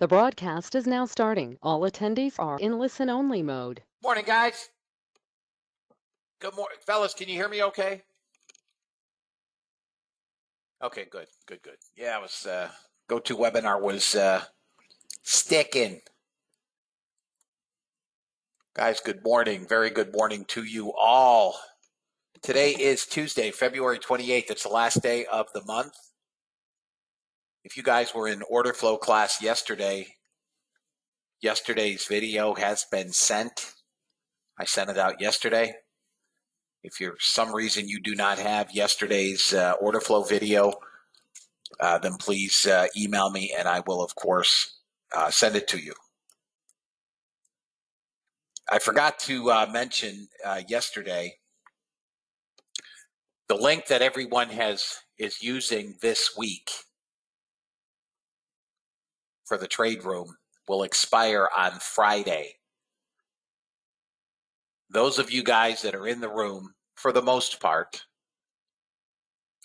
The broadcast is now starting. All attendees are in listen-only mode. Morning, guys. Good morning, fellas. Can you hear me okay? Okay, good. Yeah, I was GoToWebinar was sticking. Guys, good morning. Very good morning to you all. Today is Tuesday, February 28th. It's the last day of the month. If you guys were in order flow class yesterday, yesterday's video has been sent. I sent it out yesterday. If for some reason you do not have yesterday's order flow video, then please email me and I will, of course, send it to you. I forgot to mention yesterday the link that everyone is using this week for the trade room will expire on Friday. Those of you guys that are in the room, for the most part,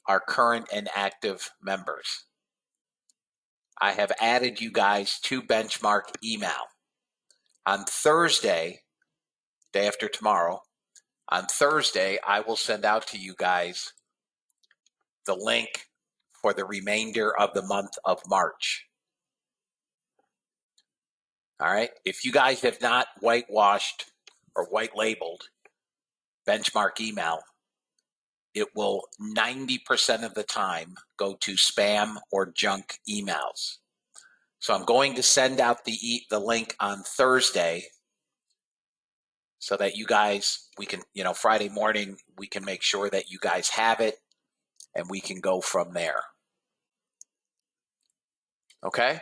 are current and active members. I have added you guys to Benchmark email. On Thursday, day after tomorrow, on Thursday, I will send out to you guys the link for the remainder of the month of March. All right. If you guys have not whitewashed or white labeled Benchmark email, it will 90% of the time go to spam or junk emails. So I'm going to send out the link on Thursday so that you guys, we can, Friday morning, we can make sure that you guys have it and we can go from there. Okay?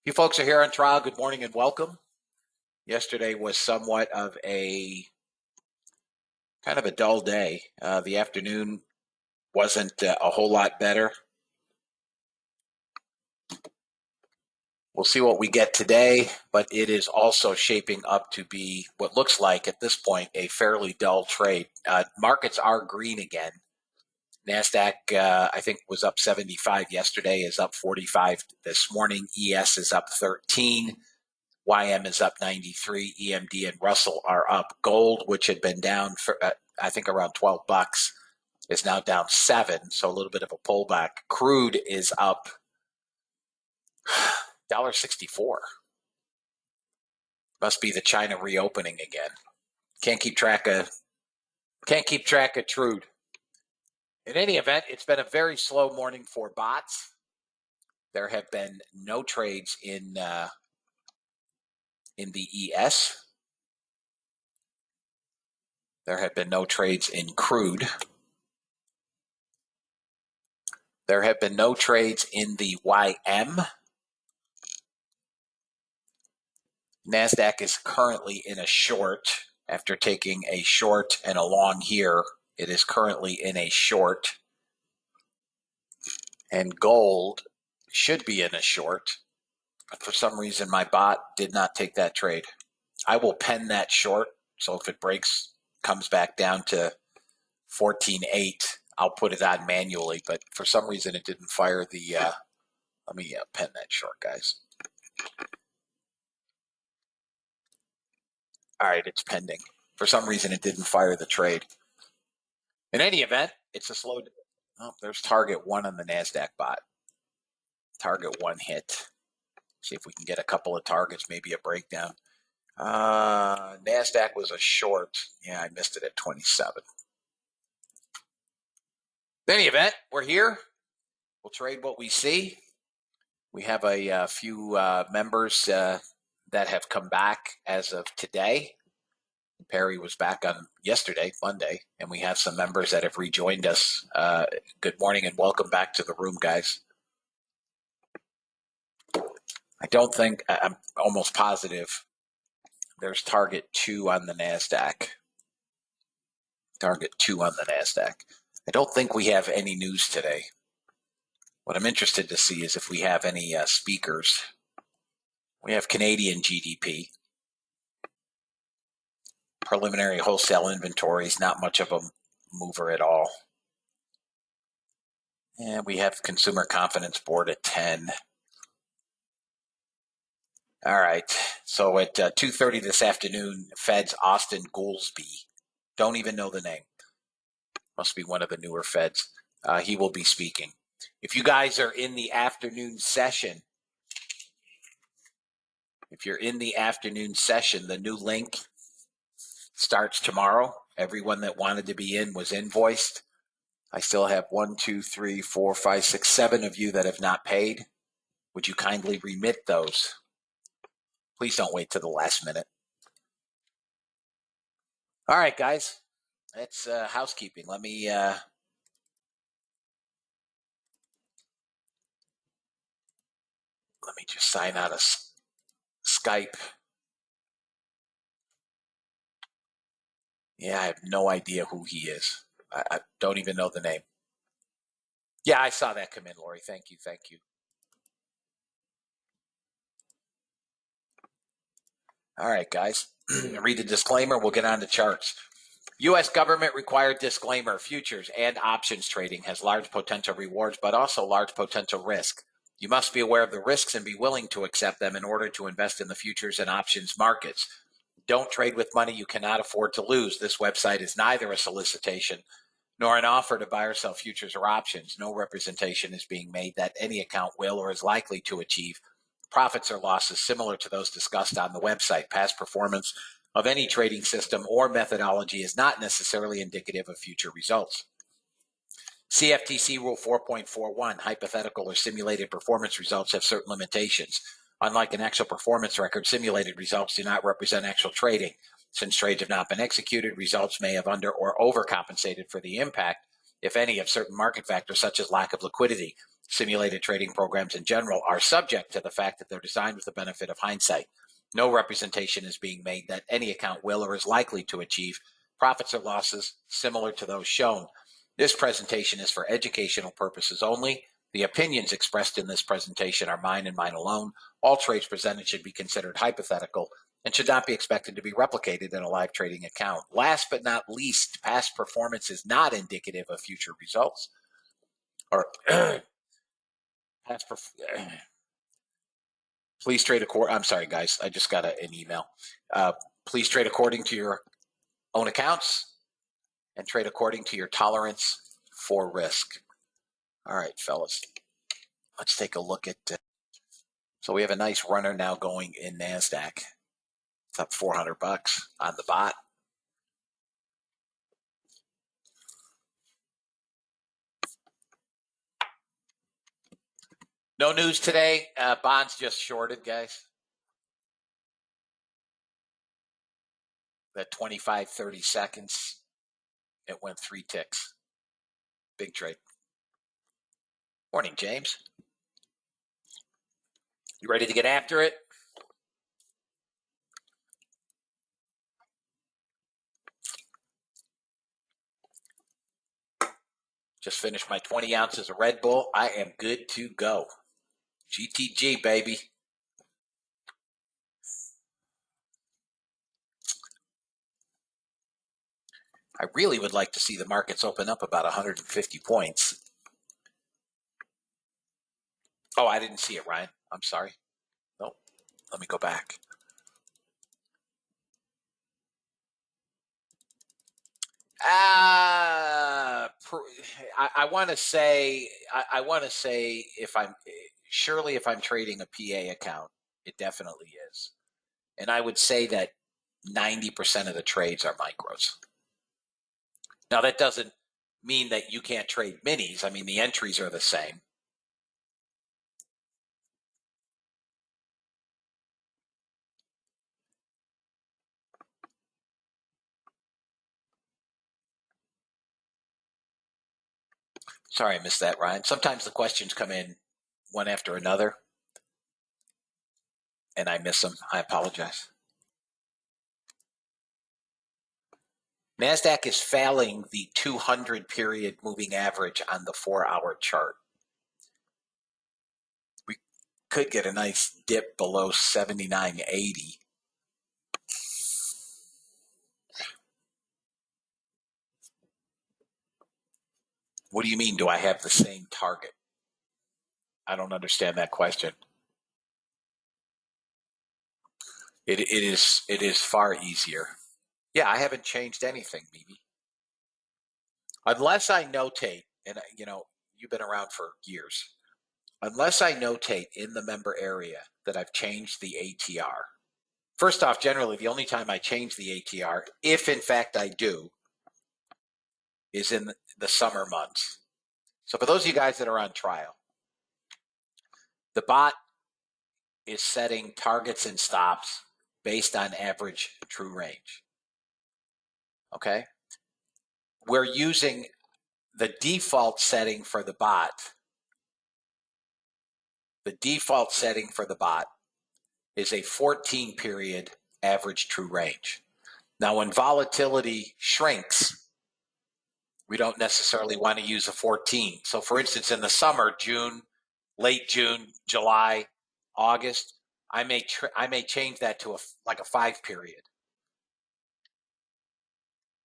You folks are here on trial. Good morning and welcome. Yesterday was somewhat of a kind of a dull day. The afternoon wasn't a whole lot better. We'll see what we get today, but it is also shaping up to be what looks like at this point a fairly dull trade. Markets are green again. NASDAQ, I think, was up 75 yesterday, is up 45 this morning. ES is up 13. YM is up 93. EMD and Russell are up. Gold, which had been down for, I think, around $12, is now down 7, so a little bit of a pullback. Crude is up $1.64. Must be the China reopening again. Can't keep track of crude. In any event, it's been a very slow morning for bots. There have been no trades in the ES. There have been no trades in crude. There have been no trades in the YM. NASDAQ is currently in a short after taking a short and a long here. It is currently in a short. And gold should be in a short. But for some reason, my bot did not take that trade. I will pen that short. So if it breaks, comes back down to 14.8, I'll put it on manually. But for some reason, it didn't fire the, let me pen that short, guys. All right, it's pending. For some reason, it didn't fire the trade. In any event, it's a slow. Oh, there's target 1 on the NASDAQ bot. Target 1 hit. See if we can get a couple of targets, maybe a breakdown. NASDAQ was a short. Yeah, I missed it at 27. In any event, we're here. We'll trade what we see. We have a few members that have come back as of today. Perry was back on yesterday, Monday, and we have some members that have rejoined us. Good morning and welcome back to the room, guys. I don't think, I'm almost positive, there's target 2 on the NASDAQ. Target 2 on the NASDAQ. I don't think we have any news today. What I'm interested to see is if we have any speakers. We have Canadian GDP. Preliminary wholesale inventories, not much of a mover at all. And we have consumer confidence board at 10. All right. So at 2:30 this afternoon, Fed's Austin Goolsbee. Don't even know the name. Must be one of the newer Feds. He will be speaking. If you guys are in the afternoon session, the new link starts tomorrow. Everyone that wanted to be in was invoiced. I still have 1, 2, 3, 4, 5, 6, 7 of you that have not paid. Would you kindly remit those? Please don't wait to the last minute. All right, guys. That's housekeeping. Let me just sign out of Skype. Yeah, I have no idea who he is. I don't even know the name. Yeah, I saw that come in, Lori. Thank you. All right, guys. Read the disclaimer. We'll get on to charts. U.S. government required disclaimer: futures and options trading has large potential rewards, but also large potential risk. You must be aware of the risks and be willing to accept them in order to invest in the futures and options markets. Don't trade with money you cannot afford to lose. This website is neither a solicitation nor an offer to buy or sell futures or options. No representation is being made that any account will or is likely to achieve profits or losses similar to those discussed on the website. Past performance of any trading system or methodology is not necessarily indicative of future results. CFTC Rule 4.41, hypothetical or simulated performance results have certain limitations. Unlike an actual performance record, simulated results do not represent actual trading. Since trades have not been executed, results may have under or overcompensated for the impact, if any, of certain market factors such as lack of liquidity. Simulated trading programs in general are subject to the fact that they're designed with the benefit of hindsight. No representation is being made that any account will or is likely to achieve profits or losses similar to those shown. This presentation is for educational purposes only. The opinions expressed in this presentation are mine and mine alone. All trades presented should be considered hypothetical and should not be expected to be replicated in a live trading account. Last but not least, past performance is not indicative of future results. Or please trade according. I'm sorry, guys. I just got an email. Please trade according to your own accounts and trade according to your tolerance for risk. All right, fellas. Let's take a look at. So we have a nice runner now going in NASDAQ. It's up $400 on the bot. No news today. Bonds just shorted, guys. That 25, 30 seconds, it went 3 ticks. Big trade. Morning, James. You ready to get after it? Just finished my 20 ounces of Red Bull. I am good to go. GTG, baby. I really would like to see the markets open up about 150 points. Oh, I didn't see it, Ryan. I'm sorry. Nope. Let me go back. I want to say if I'm trading a PA account, it definitely is, and I would say that 90% of the trades are micros. Now that doesn't mean that you can't trade minis. I mean, the entries are the same. Sorry, I missed that, Ryan. Sometimes the questions come in one after another, and I miss them. I apologize. NASDAQ is failing the 200 period moving average on the 4-hour chart. We could get a nice dip below 79.80. What do you mean, do I have the same target? I don't understand that question. It is far easier. Yeah, I haven't changed anything, Mimi. Unless I notate, and you've been around for years. Unless I notate in the member area that I've changed the ATR. First off, generally, the only time I change the ATR, if in fact I do, is in the summer months. So for those of you guys that are on trial, the bot is setting targets and stops based on average true range. Okay? We're using the default setting for the bot. The default setting for the bot is a 14 period average true range. Now, when volatility shrinks, we don't necessarily want to use a 14. So for instance, in the summer, June, late June, July, August, I may change that to like a 5 period.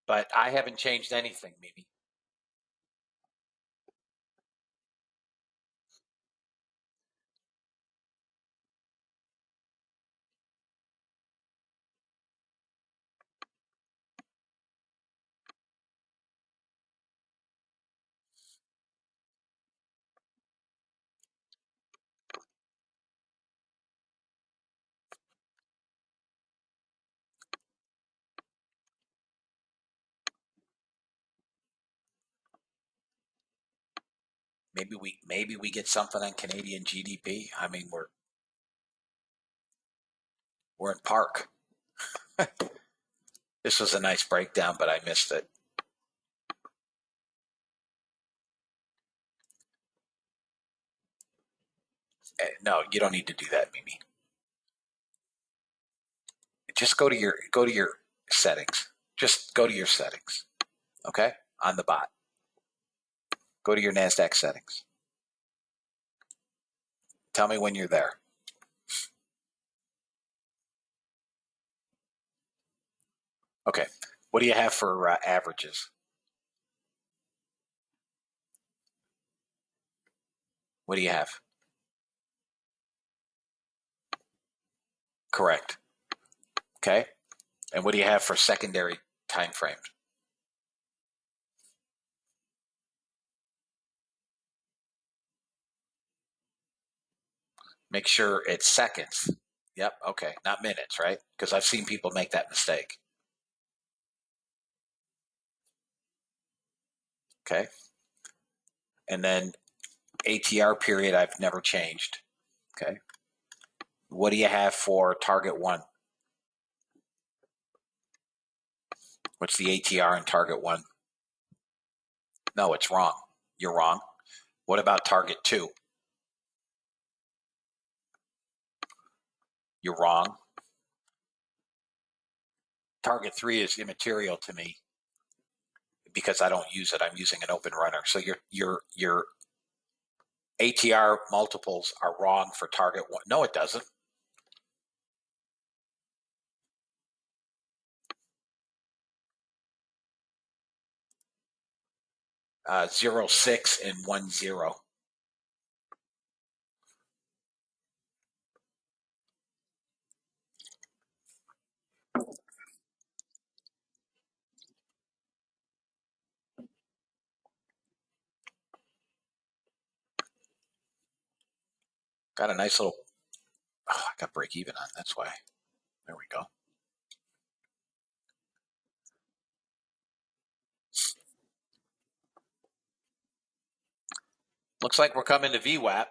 But I haven't changed anything, Mimi. Maybe we get something on Canadian GDP. I mean, we're in park. This was a nice breakdown, but I missed it. No, you don't need to do that, Mimi. Just go to your settings. Just go to your settings. Okay? On the bot. Go to your NASDAQ settings. Tell me when you're there. Okay. What do you have for averages? What do you have? Correct. Okay. And what do you have for secondary time frames? Make sure it's seconds. Yep. Okay. Not minutes, right? Because I've seen people make that mistake. Okay. And then ATR period, I've never changed. Okay. What do you have for target one? What's the ATR in target one? No, it's wrong. You're wrong. What about target two? You're wrong. Target three is immaterial to me because I don't use it. I'm using an open runner. So your ATR multiples are wrong for target one. No, it doesn't. 0, 6, and 1, 0. Got a nice little, I got break even on. That's why. There we go. Looks like we're coming to VWAP.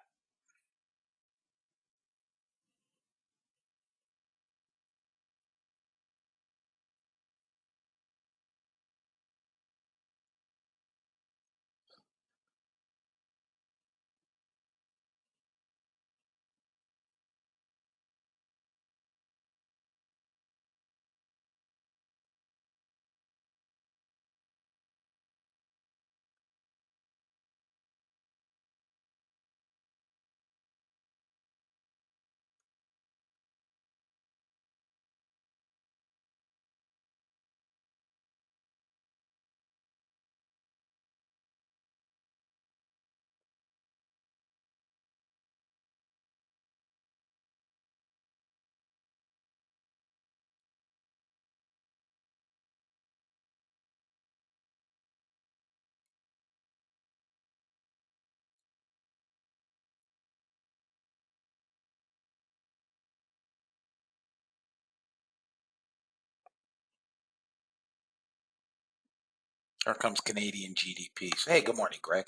Here comes Canadian GDPs. Hey, good morning, Greg.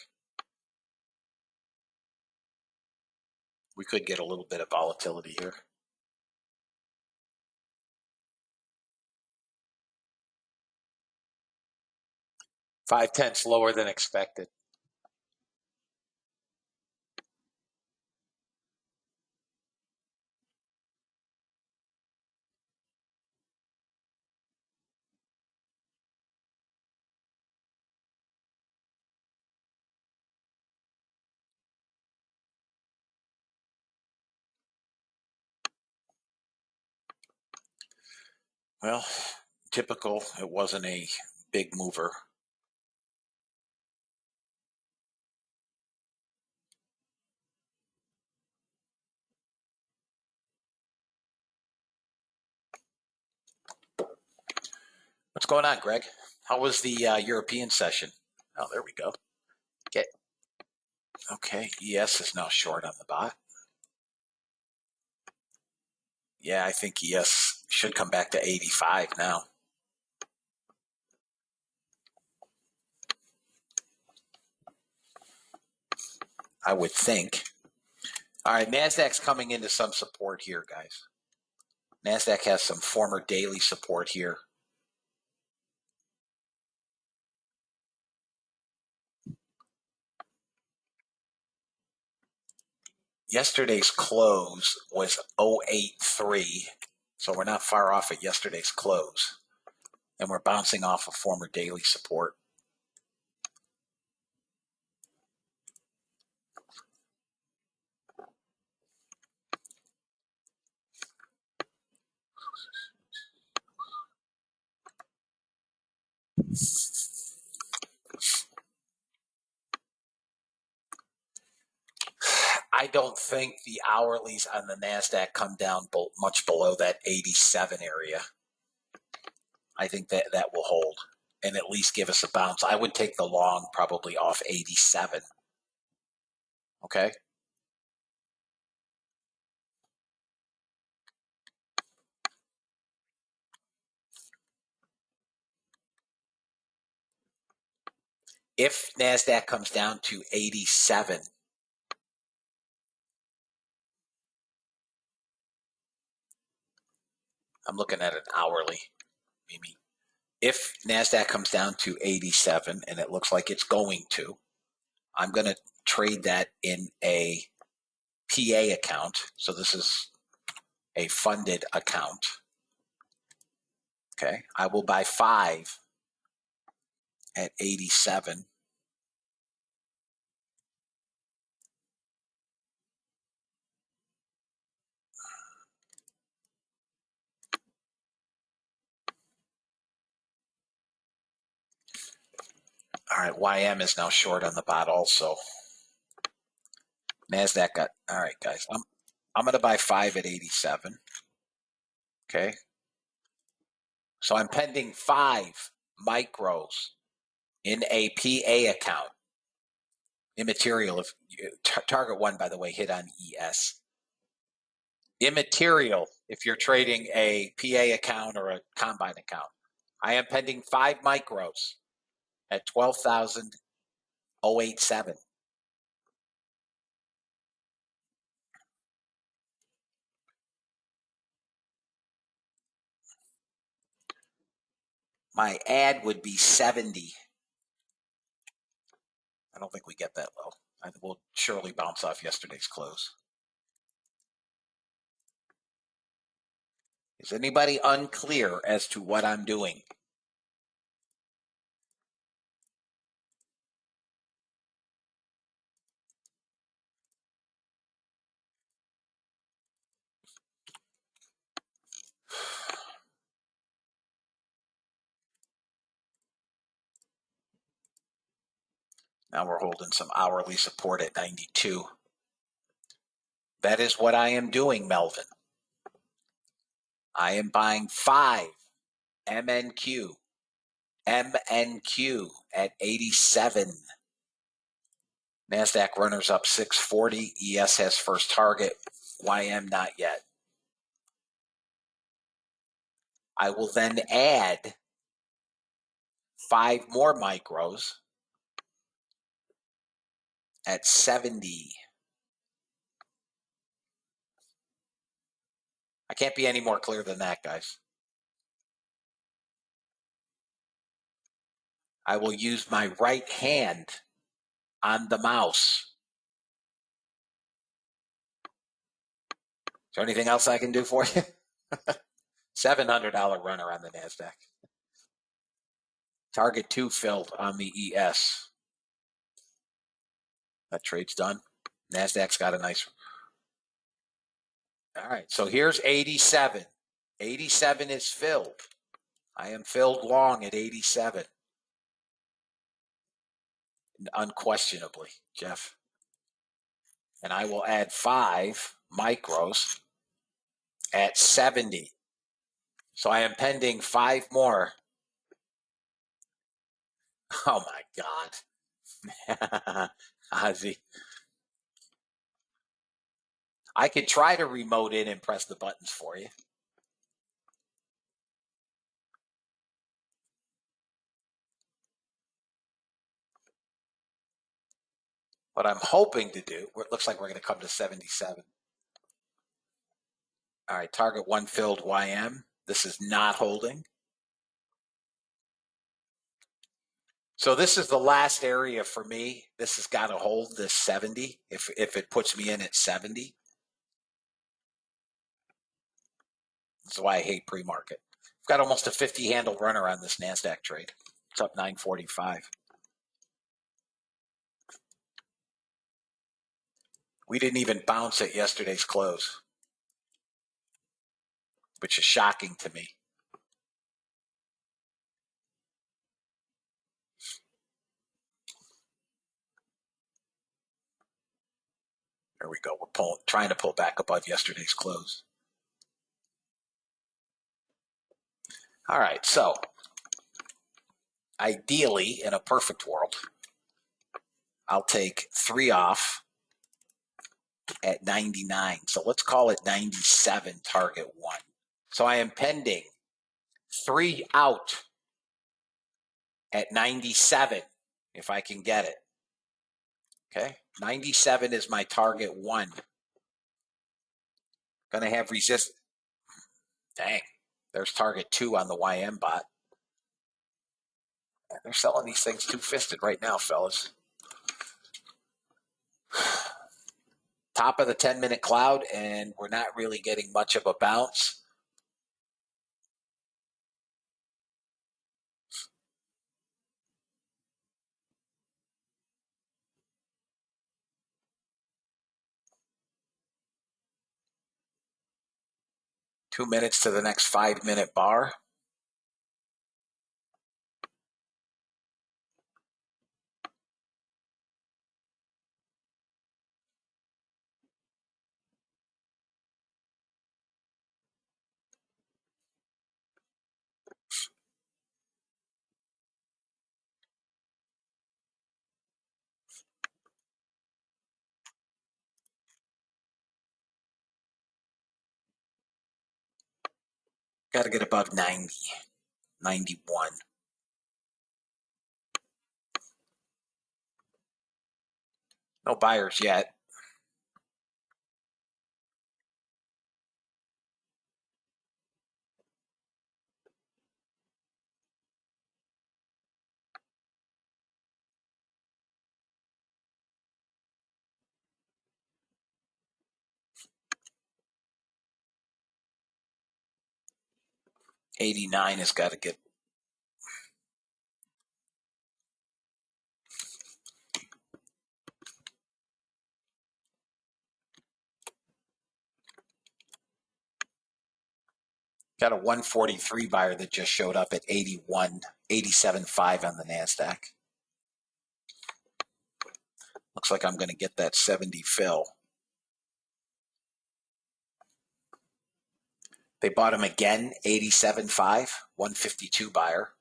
We could get a little bit of volatility here. 0.5 lower than expected. Well, typical. It wasn't a big mover. What's going on, Greg? How was the European session? Oh, there we go. Okay, ES is now short on the bot. Yeah, I think ES should come back to 85 now. I would think. All right, NASDAQ's coming into some support here, guys. NASDAQ has some former daily support here. Yesterday's close was 083, so we're not far off at yesterday's close. And we're bouncing off of former daily support. I don't think the hourlies on the NASDAQ come down much below that 87 area. I think that will hold and at least give us a bounce. I would take the long probably off 87. Okay. If NASDAQ comes down to 87, I'm looking at an hourly, maybe. If NASDAQ comes down to 87, and it looks like it's going to, I'm going to trade that in a PA account. So this is a funded account. Okay. I will buy 5 at 87. All right, YM is now short on the bot also. NASDAQ got, all right, guys, I'm going to buy 5 at 87. Okay. So I'm pending 5 micros in a PA account. Immaterial if target 1, by the way, hit on ES. Immaterial if you're trading a PA account or a combine account. I am pending 5 micros at 12,087. My ad would be 70. I don't think we get that low. I will surely bounce off yesterday's close. Is anybody unclear as to what I'm doing? Now we're holding some hourly support at 92. That is what I am doing, Melvin. I am buying 5 MNQ at 87. NASDAQ runners up 640. ES has first target. YM not yet. I will then add 5 more micros at 70. I can't be any more clear than that, guys. I will use my right hand on the mouse. Is there anything else I can do for you? $700 runner on the NASDAQ. Target 2 filled on the ES. That trade's done. NASDAQ's got a nice. All right, so here's 87. 87 is filled. I am filled long at 87. Unquestionably, Jeff. And I will add 5 micros at 70. So I am pending 5 more. Oh my God. Ozzy. I could try to remote in and press the buttons for you. What I'm hoping to do, it looks like we're going to come to 77. All right, target 1 filled YM. This is not holding. So this is the last area for me. This has got to hold this 70 if it puts me in at 70. That's why I hate pre-market. I've got almost a 50 handle runner on this NASDAQ trade. It's up 945. We didn't even bounce at yesterday's close, which is shocking to me. There we go. We're trying to pull back above yesterday's close. All right, so ideally, in a perfect world, I'll take 3 off at 99. So let's call it 97, target 1. So I am pending 3 out at 97 if I can get it. Okay, 97 is my target 1. Gonna have resist. Dang, there's target 2 on the YM bot. They're selling these things two-fisted right now, fellas. Top of the 10-minute cloud, and we're not really getting much of a bounce. Two minutes to the next 5-minute bar. Got to get above 90, 91. No buyers yet. $89 has got to get. Got a 143 buyer that just showed up at 81, 87.5 on the NASDAQ. Looks like I'm going to get that 70 fill. They bought him again, 87.5, 152 buyer.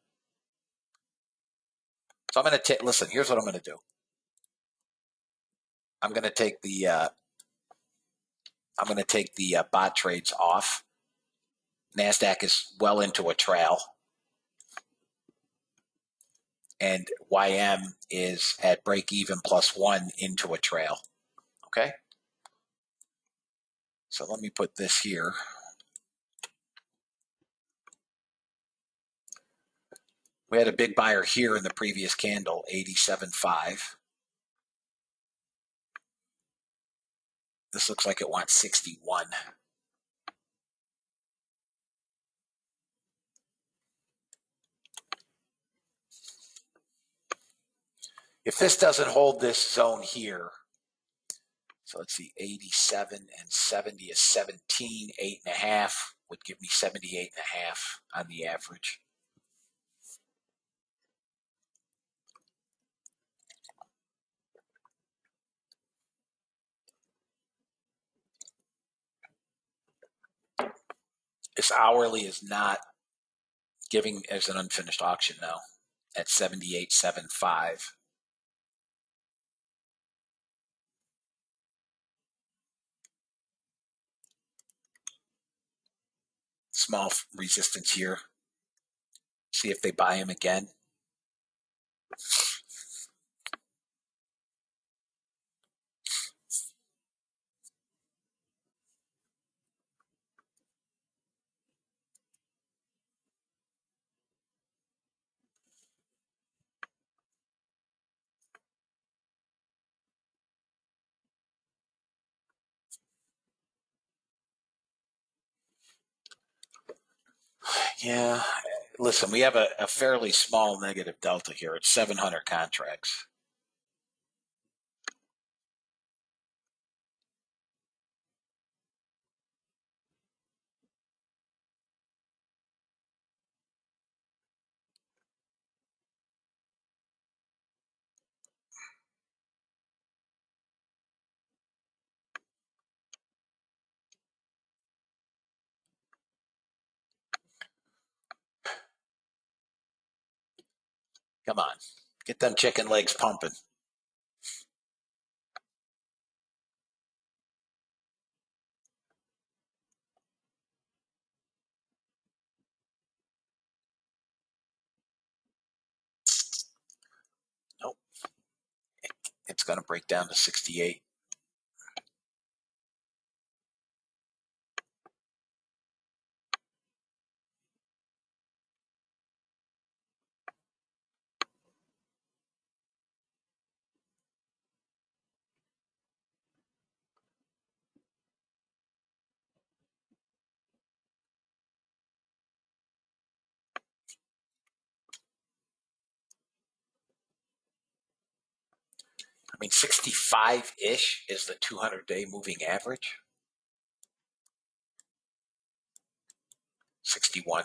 So I'm going to take, listen, here's what I'm going to do. I'm going to take the bot trades off. NASDAQ is well into a trail. and YM is at break even +1 into a trail. Okay. So let me put this here. We had a big buyer here in the previous candle, 87.5. This looks like it wants 61. If this doesn't hold this zone here, so let's see, 87 and 70 is 17, 8.5 would give me 78.5 on the average. This hourly is not giving as an unfinished auction now at 78.75. Small resistance here. See if they buy him again. Yeah, listen, we have a fairly small negative delta here. It's 700 contracts. Come on, get them chicken legs pumping. Nope, it's going to break down to 68. I mean, 65-ish is the 200-day moving average. 61.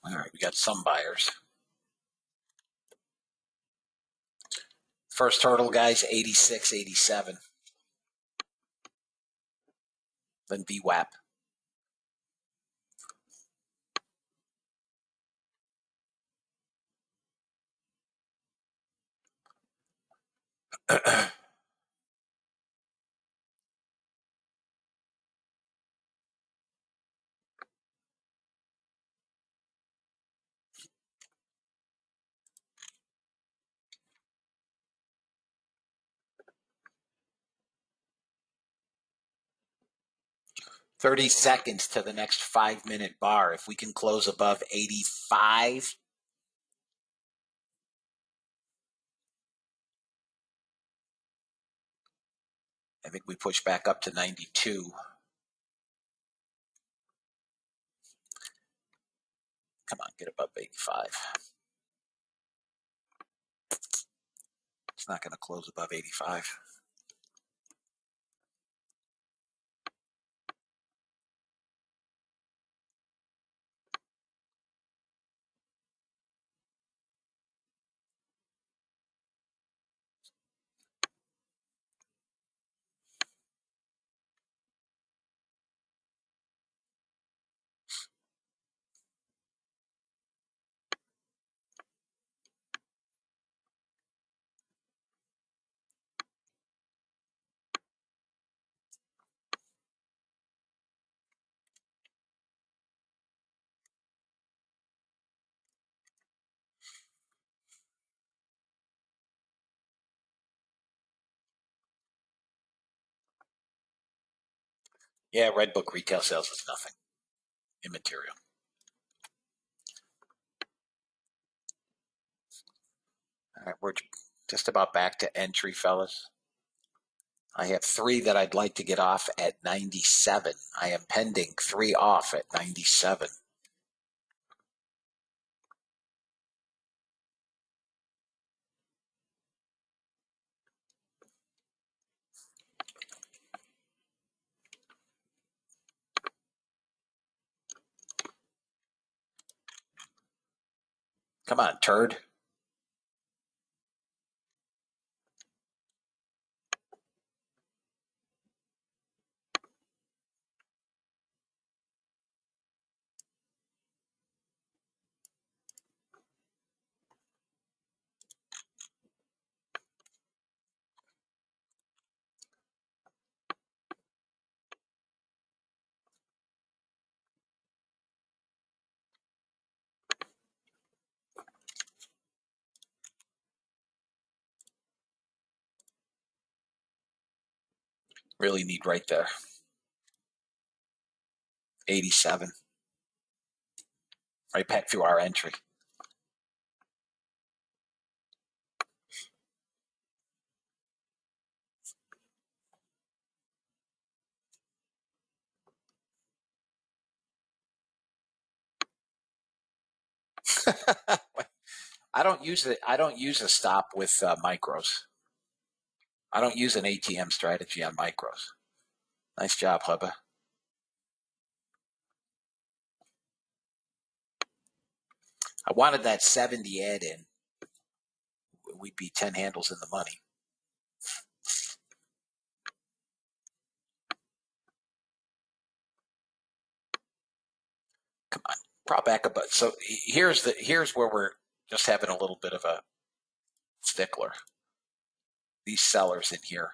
All right, we got some buyers. First hurdle, guys, 86, 87. Then VWAP. Thirty seconds to the next 5-minute bar. If we can close above 85, I think we push back up to 92. Come on, get above 85. It's not going to close above 85. Yeah, Redbook retail sales is nothing. Immaterial. All right, we're just about back to entry, fellas. I have 3 that I'd like to get off at 97. I am pending 3 off at 97. Come on, turd. Really need right there. 87. Right back through our entry. I don't use it. I don't use a stop with micros. I don't use an ATM strategy on micros. Nice job, Hubba. I wanted that 70 add in. We'd be 10 handles in the money. Come on, prop back a bit. So here's where we're just having a little bit of a stickler. These sellers in here.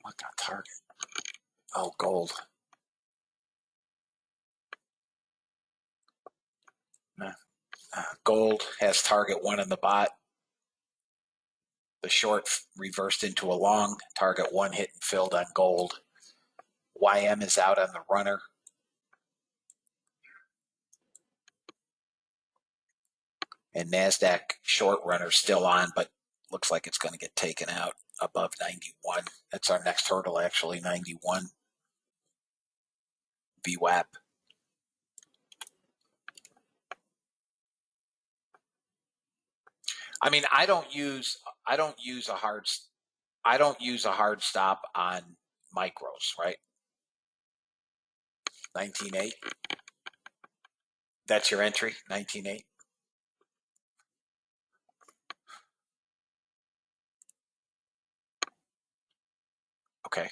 What got target? Oh, gold. Gold has target 1 in the bot. The short reversed into a long. Target 1 hit and filled on gold. YM is out on the runner. And NASDAQ short runner still on, but looks like it's going to get taken out above 91. That's our next hurdle, actually, 91. VWAP. I mean, I don't use a hard stop on micros, right? 19.8. That's your entry, 19.8. Okay.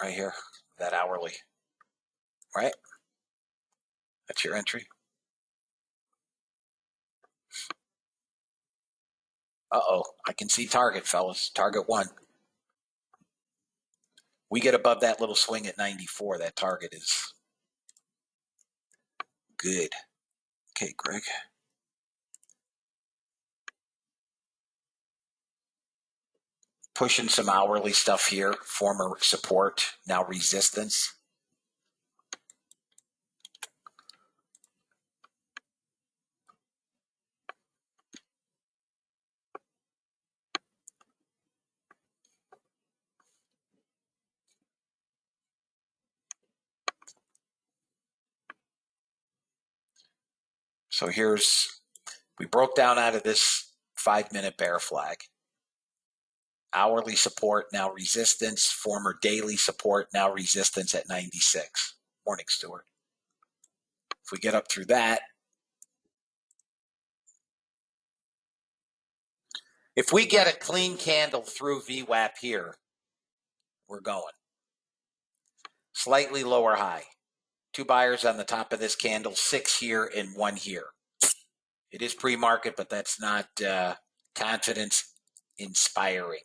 Right here, that hourly, right? That's your entry. Uh-oh, I can see target, fellas. Target 1. We get above that little swing at 94. That target is good. Okay, Greg. Pushing some hourly stuff here. Former support, now resistance. So we broke down out of this 5-minute bear flag. Hourly support, now resistance. Former daily support, now resistance at 96. Morning, Stuart. If we get up through that, if we get a clean candle through VWAP here, we're going. Slightly lower high. 2 buyers on the top of this candle, 6 here and 1 here. It is pre-market, but that's not confidence inspiring.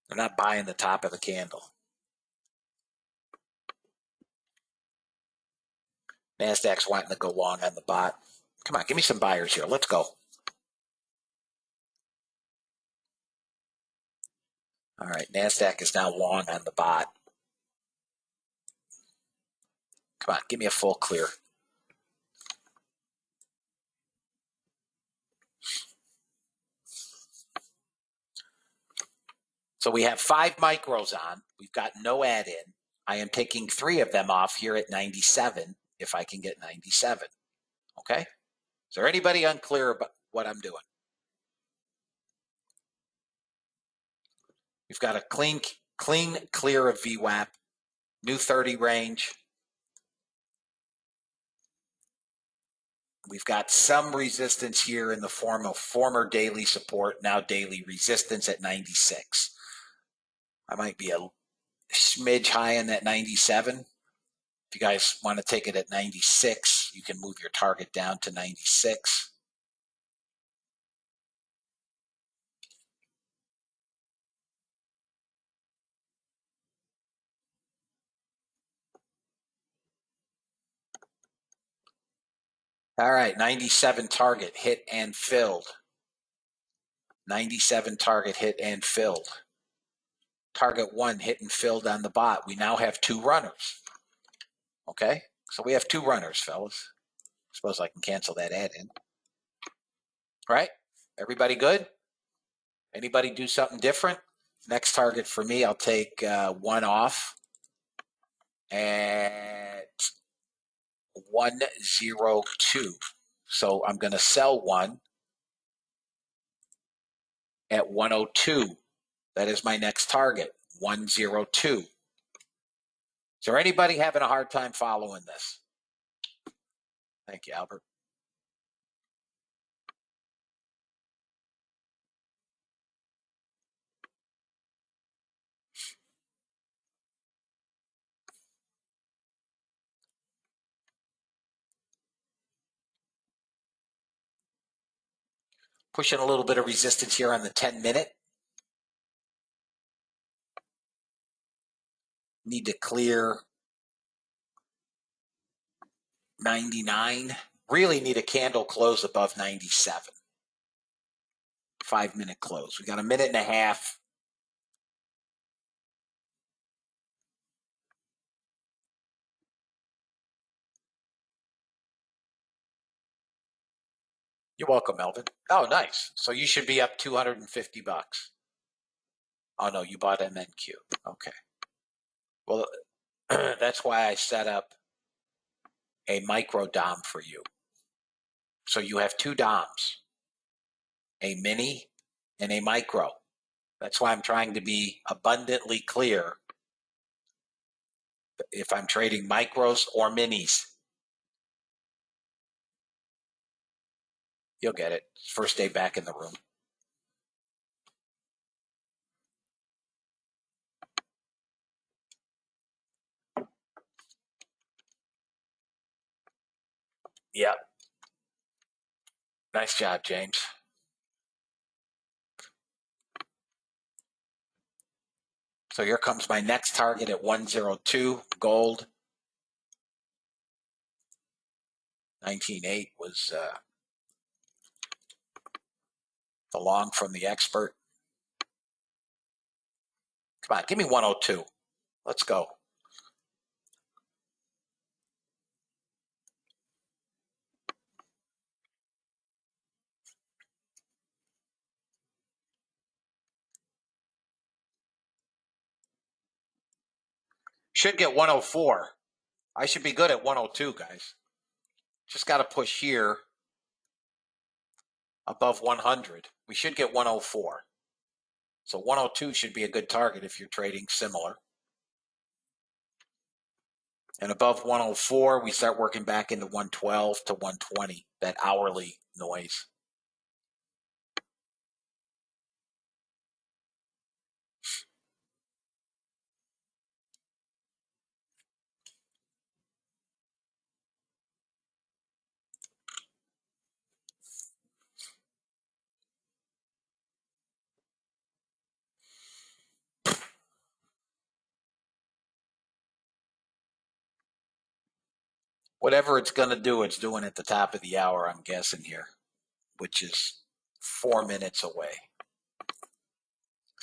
They're not buying the top of the candle. NASDAQ's wanting to go long on the bot. Come on, give me some buyers here. Let's go. All right, NASDAQ is now long on the bot. Come on, give me a full clear. So we have 5 micros on. We've got no add in. I am taking 3 of them off here at 97 if I can get 97. Okay? Is there anybody unclear about what I'm doing? We've got a clean clear of VWAP, new 30 range. We've got some resistance here in the form of former daily support, now daily resistance at 96. I might be a smidge high in that 97. If you guys want to take it at 96, you can move your target down to 96. All right, 97 target hit and filled. 97 target hit and filled. Target 1 hit and filled on the bot. We now have 2 runners. Okay, so we have 2 runners, fellas. Suppose I can cancel that add in. Right? Everybody good? Anybody do something different? Next target for me, I'll take 1 off at 102. So I'm going to sell 1 at 102. That is my next target, 102. Is there anybody having a hard time following this? Thank you, Albert. Pushing a little bit of resistance here on the 10-minute. Need to clear 99. Really need a candle close above 97. 5-minute close. We got a minute and a half. You're welcome, Melvin. Oh, nice. So you should be up $250. Oh, no, you bought MNQ. Okay. Well, that's why I set up a micro DOM for you. So you have 2 DOMs, a mini and a micro. That's why I'm trying to be abundantly clear if I'm trading micros or minis. You'll get it. First day back in the room. Yep. Nice job, James. So here comes my next target at 102, gold. 19.8 was the long from the expert. Come on, give me 102. Let's go. Should get 104. I should be good at 102, guys. Just got to push here above 100. We should get 104. So 102 should be a good target if you're trading similar. And above 104, we start working back into 112 to 120, that hourly noise. Whatever it's going to do, it's doing at the top of the hour, I'm guessing here, which is 4 minutes away.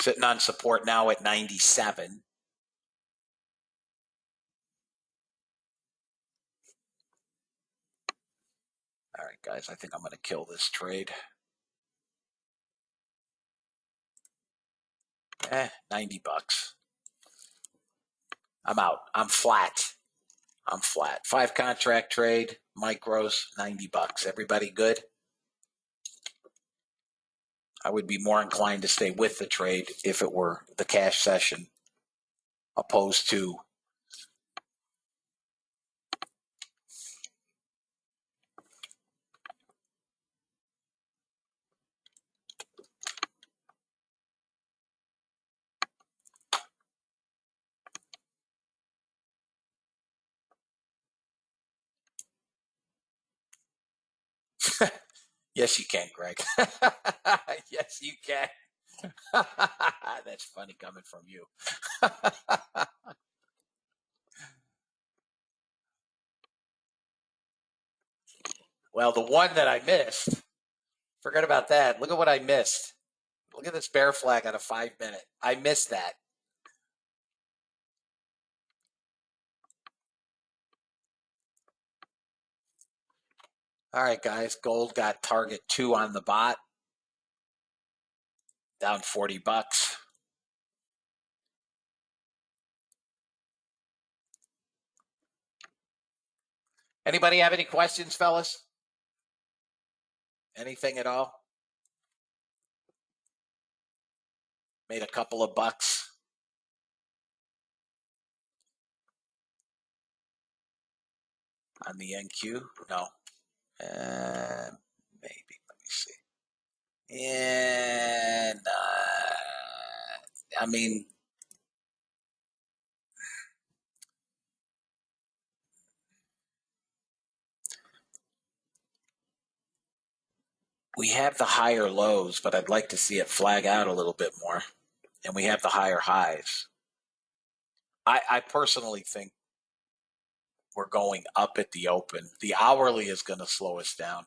Sitting on support now at 97. All right, guys, I think I'm going to kill this trade. 90 bucks. I'm out. I'm flat. 5 contract trade, micros, 90 bucks. Everybody good? I would be more inclined to stay with the trade if it were the cash session, opposed to Yes, you can, Greg. Yes, you can. That's funny coming from you. Well, the one that I missed, forget about that. Look at what I missed. Look at this bear flag on a 5 minute. I missed that. All right, guys. Gold got target 2 on the bot. Down 40 bucks. Anybody have any questions, fellas? Anything at all? Made a couple of bucks. On the NQ? No. Maybe. Let me see. And I mean, we have the higher lows, but I'd like to see it flag out a little bit more. And we have the higher highs. I personally think we're going up at the open. The hourly is going to slow us down.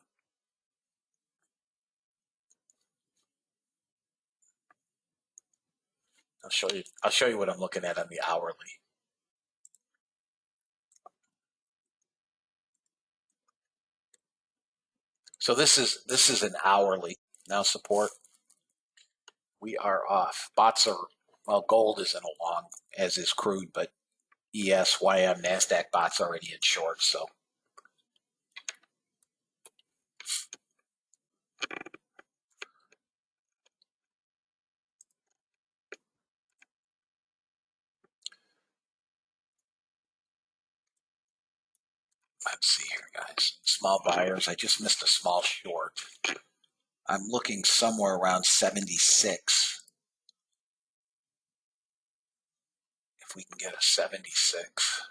I'll show you what I'm looking at on the hourly. So this is an hourly now support. We are off. Bots are, well, gold isn't along, as is crude, but ES, YM, NASDAQ bots already in short. So let's see here, guys. Small buyers. I just missed a small short. I'm looking somewhere around 76. If we can get a 76.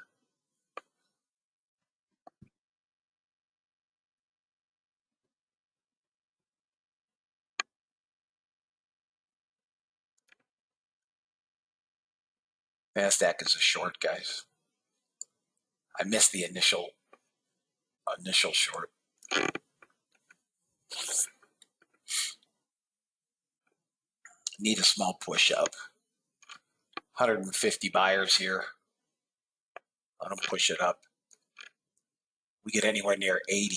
NASDAQ is a short, guys. I missed the initial short. Need a small push up. 150 buyers here. Let them push it up. We get anywhere near 80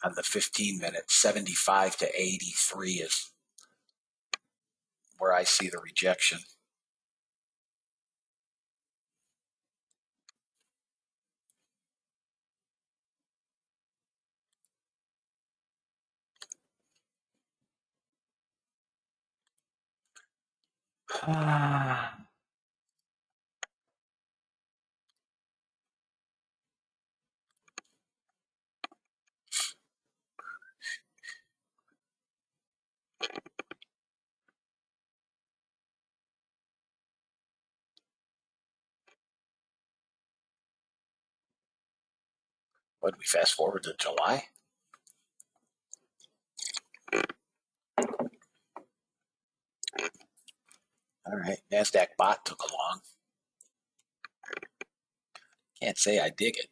on the 15 minutes. 75 to 83 is where I see the rejection. What did we fast forward to July? All right, NASDAQ bot took along. Can't say I dig it.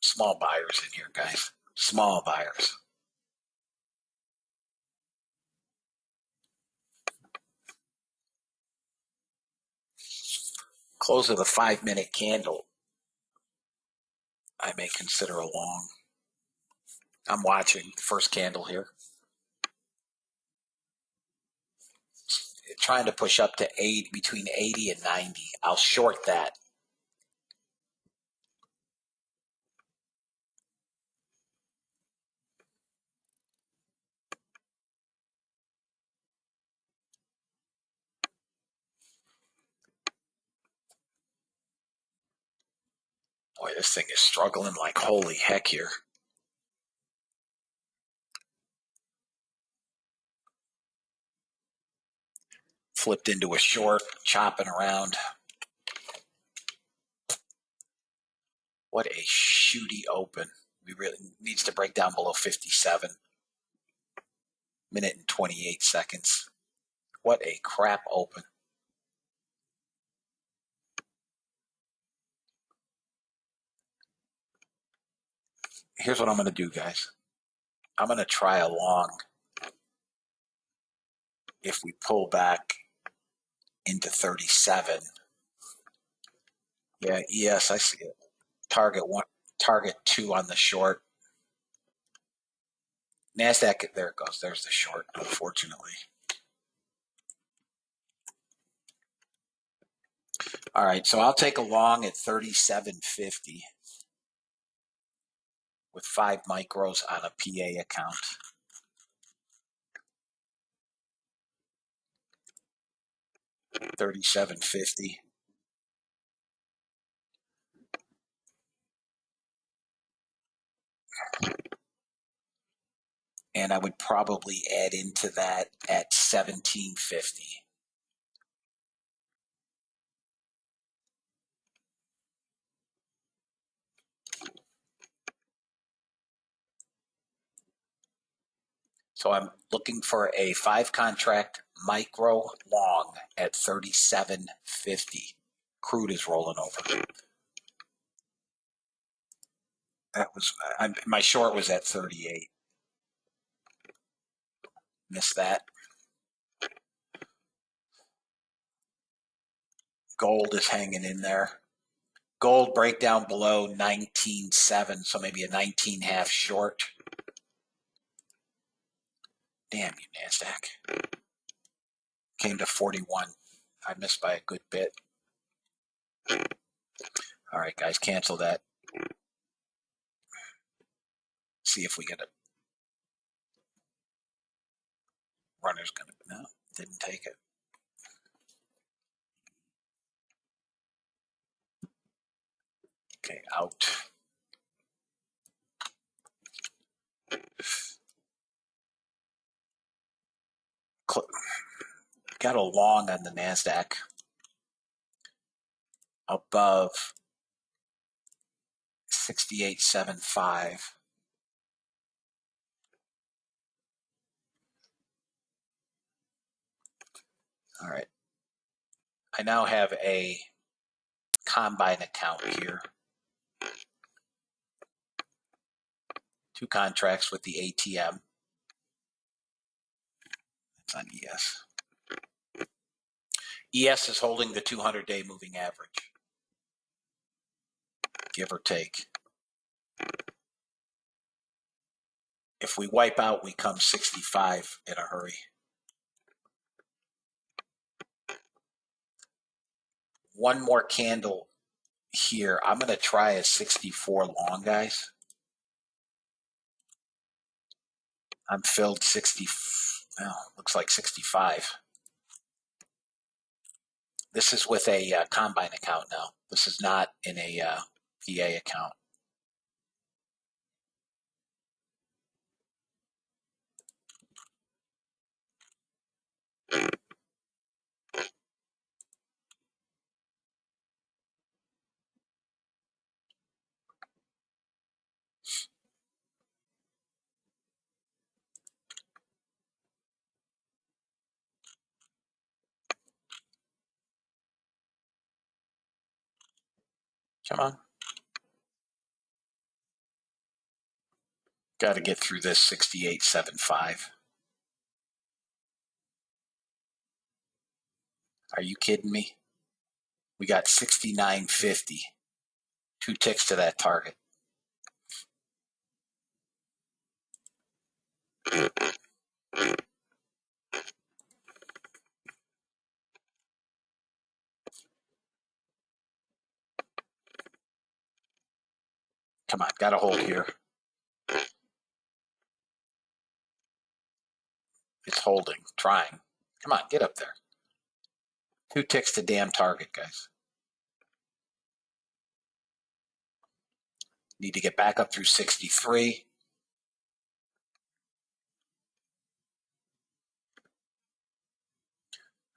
Small buyers in here, guys. Small buyers. Close of the 5-minute candle, I may consider a long. I'm watching first candle here. Trying to push up to 8, between 80 and 90. I'll short that. Boy, this thing is struggling like holy heck here. Flipped into a short, chopping around. What a shooty open. We really needs to break down below 57. Minute and 28 seconds. What a crap open. Here's what I'm going to do, guys. I'm going to try a long if we pull back into 37. Yeah, ES, I see it. Target 1, target 2 on the short. NASDAQ, there it goes. There's the short, unfortunately. All right, so I'll take a long at 37.50 with 5 micros on a PA account. $37.50. And I would probably add into that at $17.50. So I'm looking for a 5 contract micro long at $37.50. Crude is rolling over. That was my short was at 38. Missed that. Gold is hanging in there. Gold breakdown below 19.7, so maybe a 19.5 short. Damn you, NASDAQ. Came to 41. I missed by a good bit. All right, guys, cancel that. See if we get it. Runner's gonna, no, didn't take it. Okay, out. Got a long on the NASDAQ above 68.75. All right. I now have a combine account here. 2 contracts with the ATM. It's on ES. ES is holding the 200-day moving average, give or take. If we wipe out, we come 65 in a hurry. one more candle here. I'm going to try a 64 long, guys. I'm filled 60. Well, looks like 65. This is with a combine account now. This is not in a PA account. Come on. Got to get through this 68.75. Are you kidding me? We got 69.50. 2 ticks to that target. Come on, got to hold here. It's holding, trying. Come on, get up there. 2 ticks to damn target, guys. Need to get back up through 63.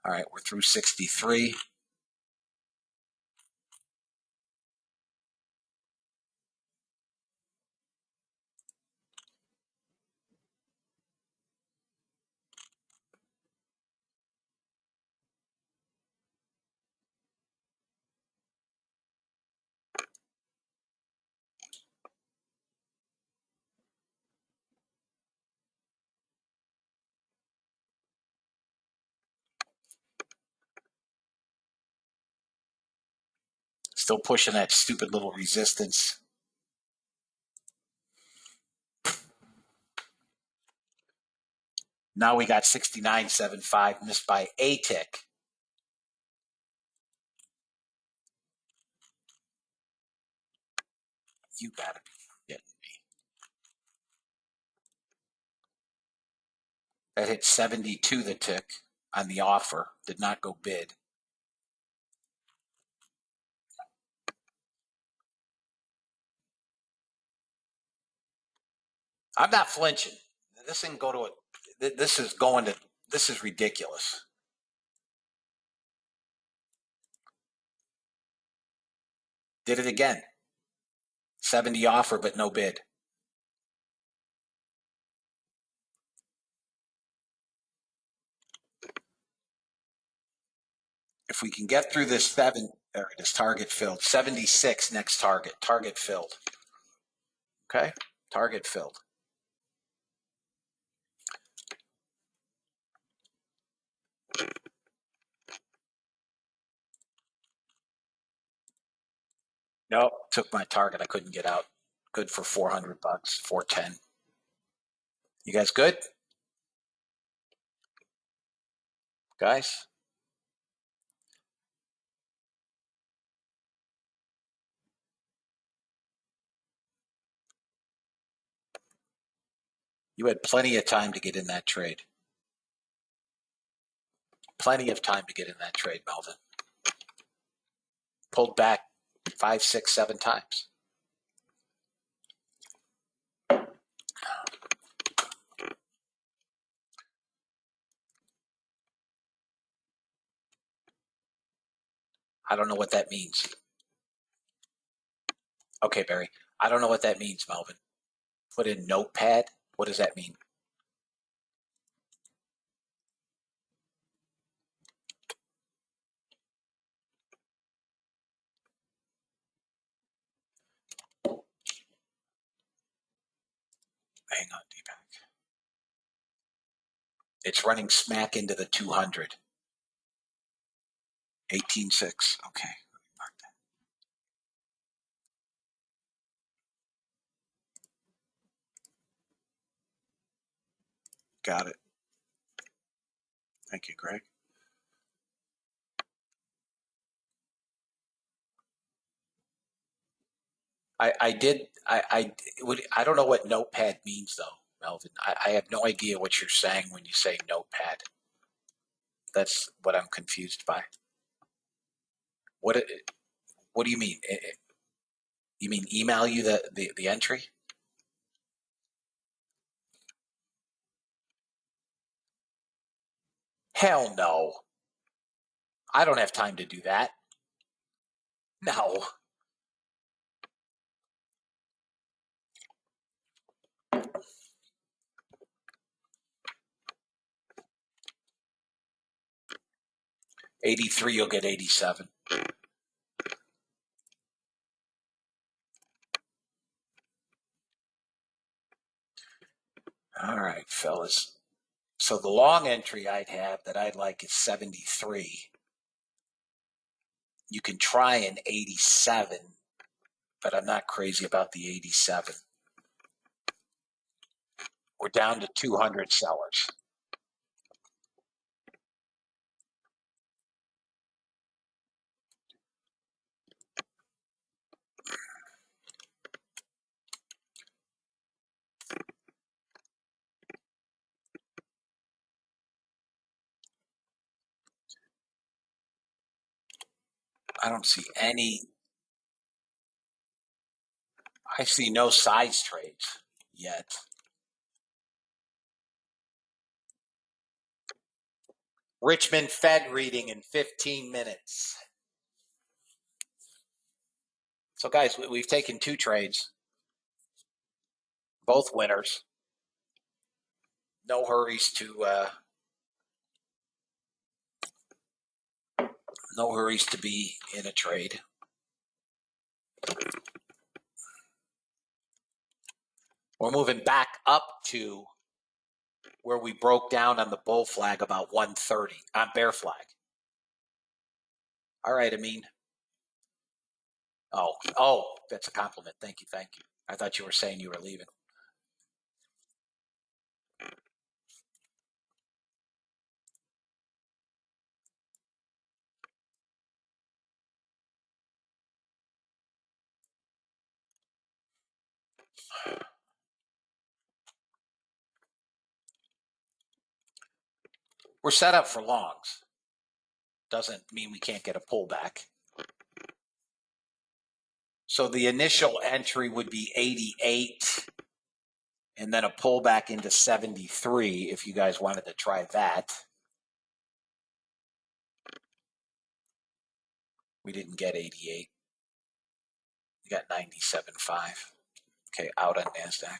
All right, we're through 63. Still pushing that stupid little resistance. Now we got 69.75 missed by a tick. You gotta be kidding me. That hit 72 the tick on the offer. Did not go bid. I'm not flinching. This didn't go to it. This is going to, this is ridiculous. Did it again. 70 offer, but no bid. If we can get through this this target filled. 76 next target. Target filled. Okay? Target filled. Nope. Took my target. I couldn't get out. Good for 400 bucks. 410. You guys good? Guys? You had plenty of time to get in that trade. Plenty of time to get in that trade, Melvin. Pulled back 5, 6, 7 times. I don't know what that means. Okay, Barry. I don't know what that means, Melvin. Put in notepad. What does that mean? Hang on, D-back. It's running smack into the 200. 18.6. Okay. Got it. Thank you, Greg. I did. I don't know what notepad means though, Melvin. I have no idea what you're saying when you say notepad. That's what I'm confused by. What What do you mean? You mean email you the entry? Hell no. I don't have time to do that. No. '83, you'll get '87. All right, fellas. So the long entry I'd have that I'd like is 73. You can try an 87, but I'm not crazy about the 87. We're down to 200 sellers. I don't see any. I see no size trades yet. Richmond Fed reading in 15 minutes. So, guys, we've taken 2 trades, both winners. No hurries to be in a trade. We're moving back up to where we broke down on the bull flag about 130 on bear flag. All right, Amin. Oh, that's a compliment. Thank you. I thought you were saying you were leaving. We're set up for longs. Doesn't mean we can't get a pullback. So the initial entry would be 88 and then a pullback into 73 if you guys wanted to try that. We didn't get 88. We got 97.5. Okay, out on NASDAQ.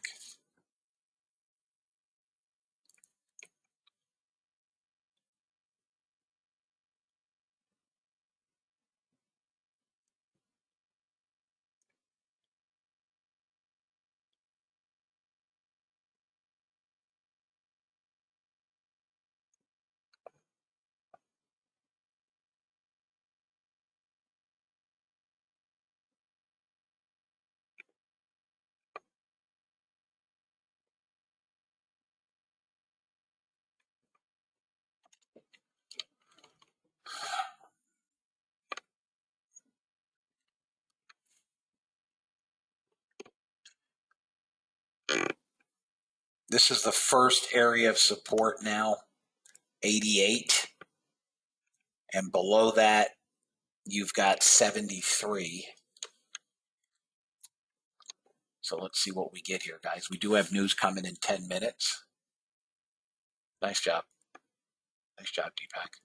This is the first area of support now, 88. And below that, you've got 73. So let's see what we get here, guys. We do have news coming in 10 minutes. Nice job. Nice job, Deepak.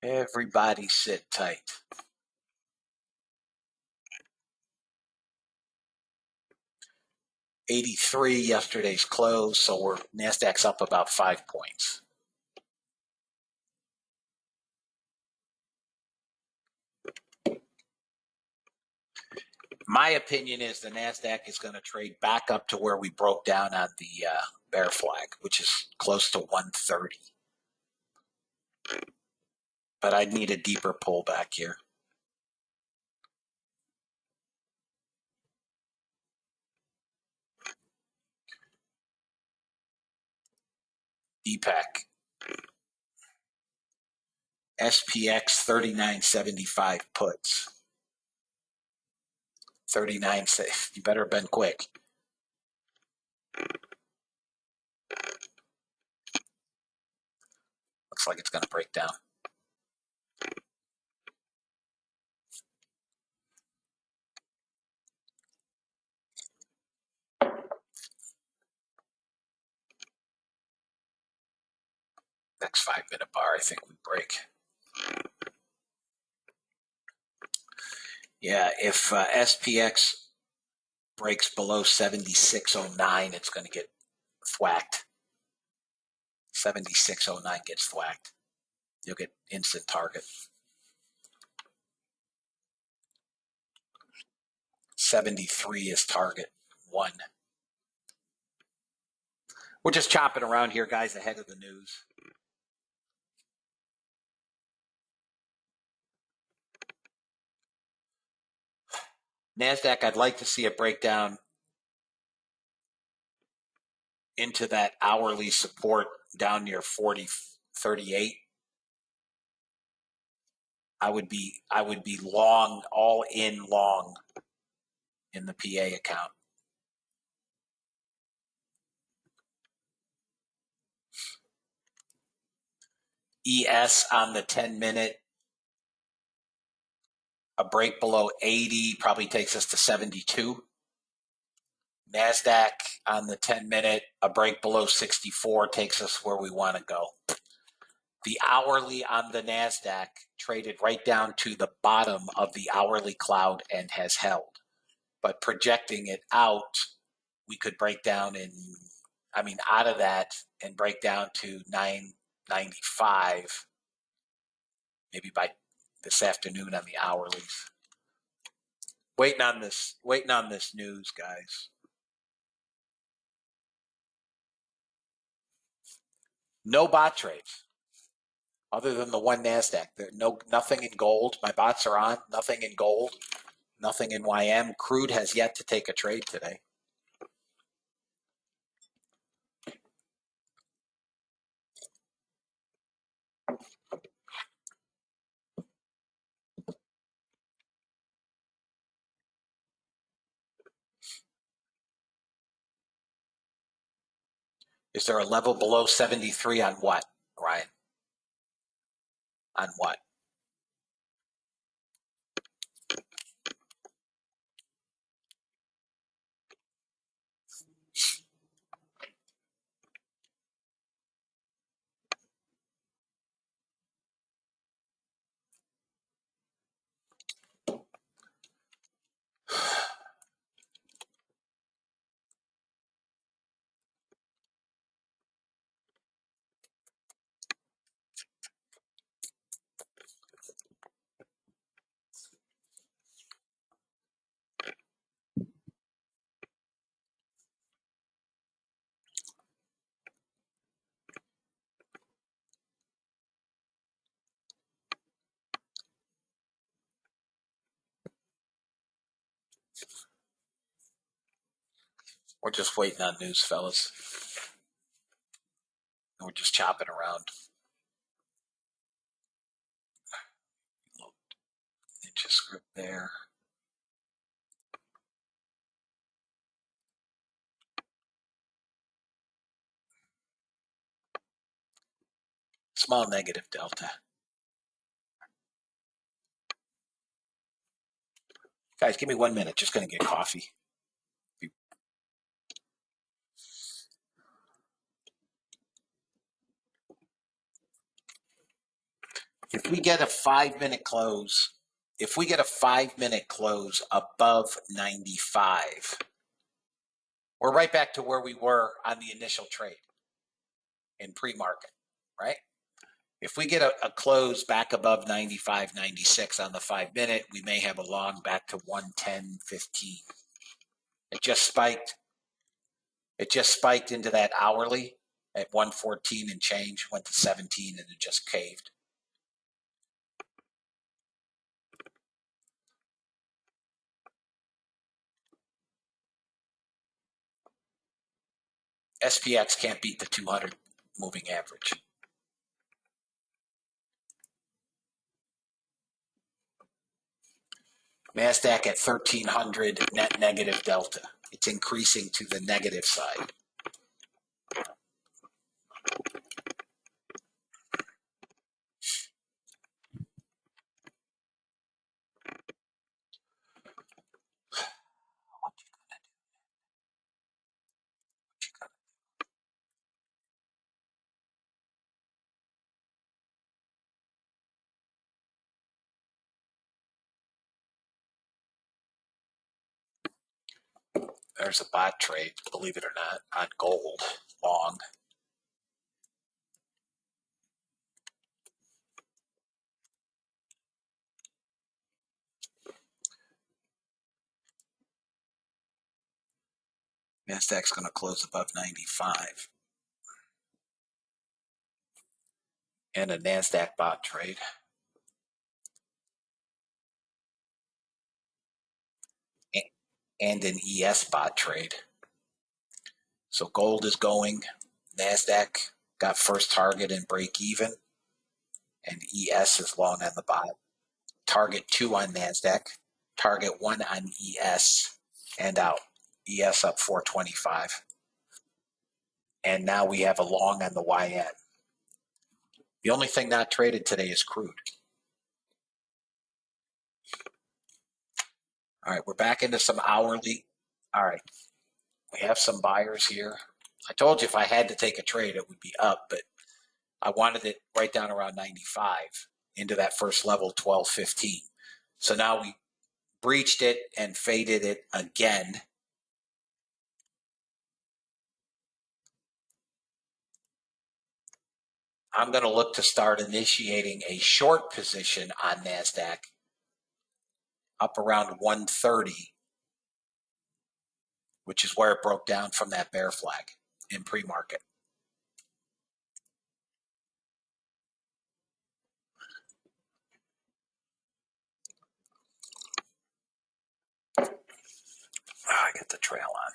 Everybody sit tight. $83 yesterday's close, so NASDAQ's up about 5 points. My opinion is the NASDAQ is going to trade back up to where we broke down on the bear flag, which is close to 130. But I'd need a deeper pullback here. DPAC. SPX 39.75 puts. 39, you better have been quick. Looks like it's going to break down. Next 5-minute bar, I think we break. Yeah, if SPX breaks below 76.09, it's going to get thwacked. 76.09 gets thwacked. You'll get instant target. 73 is target 1. We're just chopping around here, guys, ahead of the news. NASDAQ, I'd like to see it break down into that hourly support down near 40.38. I would be long, all in long in the PA account. ES on the 10-minute, a break below 80 probably takes us to 72. NASDAQ on the 10-minute, a break below 64 takes us where we want to go. The hourly on the NASDAQ traded right down to the bottom of the hourly cloud and has held. But projecting it out, we could break down out of that and break down to 995, maybe by this afternoon on the hourlies. Waiting on this news, guys. No bot trades other than the one NASDAQ. Nothing in gold. My bots are on. Nothing in gold. Nothing in YM. Crude has yet to take a trade today. Is there a level below 73 on what, Ryan? On what? We're just waiting on news, fellas. We're just chopping around. Ninja script there. Small negative delta. Guys, give me 1 minute. Just going to get coffee. If we get a 5-minute close, above 95, we're right back to where we were on the initial trade in pre-market, right? If we get a close back above 95, 96 on the 5-minute, we may have a long back to 110.15. It just spiked. It just spiked into that hourly at 114 and change, went to 17, and it just caved. SPX can't beat the 200 moving average. NASDAQ at 1300 net negative delta. It's increasing to the negative side. There's a bot trade, believe it or not, on gold long. NASDAQ's going to close above 95. And a NASDAQ bot trade. And an ES bot trade. So gold is going. NASDAQ got first target and break even. And ES is long on the bot. Target 2 on NASDAQ. Target 1 on ES. And out. ES up 425. And now we have a long on the YN. The only thing not traded today is crude. All right, we're back into some hourly. All right, we have some buyers here. I told you if I had to take a trade, it would be up, but I wanted it right down around 95 into that first level, 1215. So now we breached it and faded it again. I'm going to look to start initiating a short position on NASDAQ up around 130, which is where it broke down from that bear flag in pre-market. I got the trail on.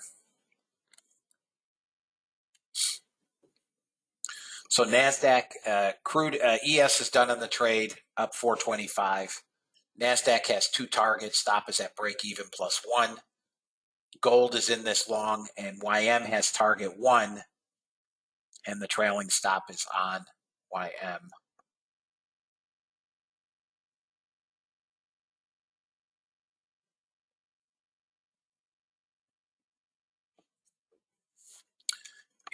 So NASDAQ, crude ES is done on the trade, up 425. NASDAQ has 2 targets. Stop is at break even +1. Gold is in this long, and YM has target 1, and the trailing stop is on YM.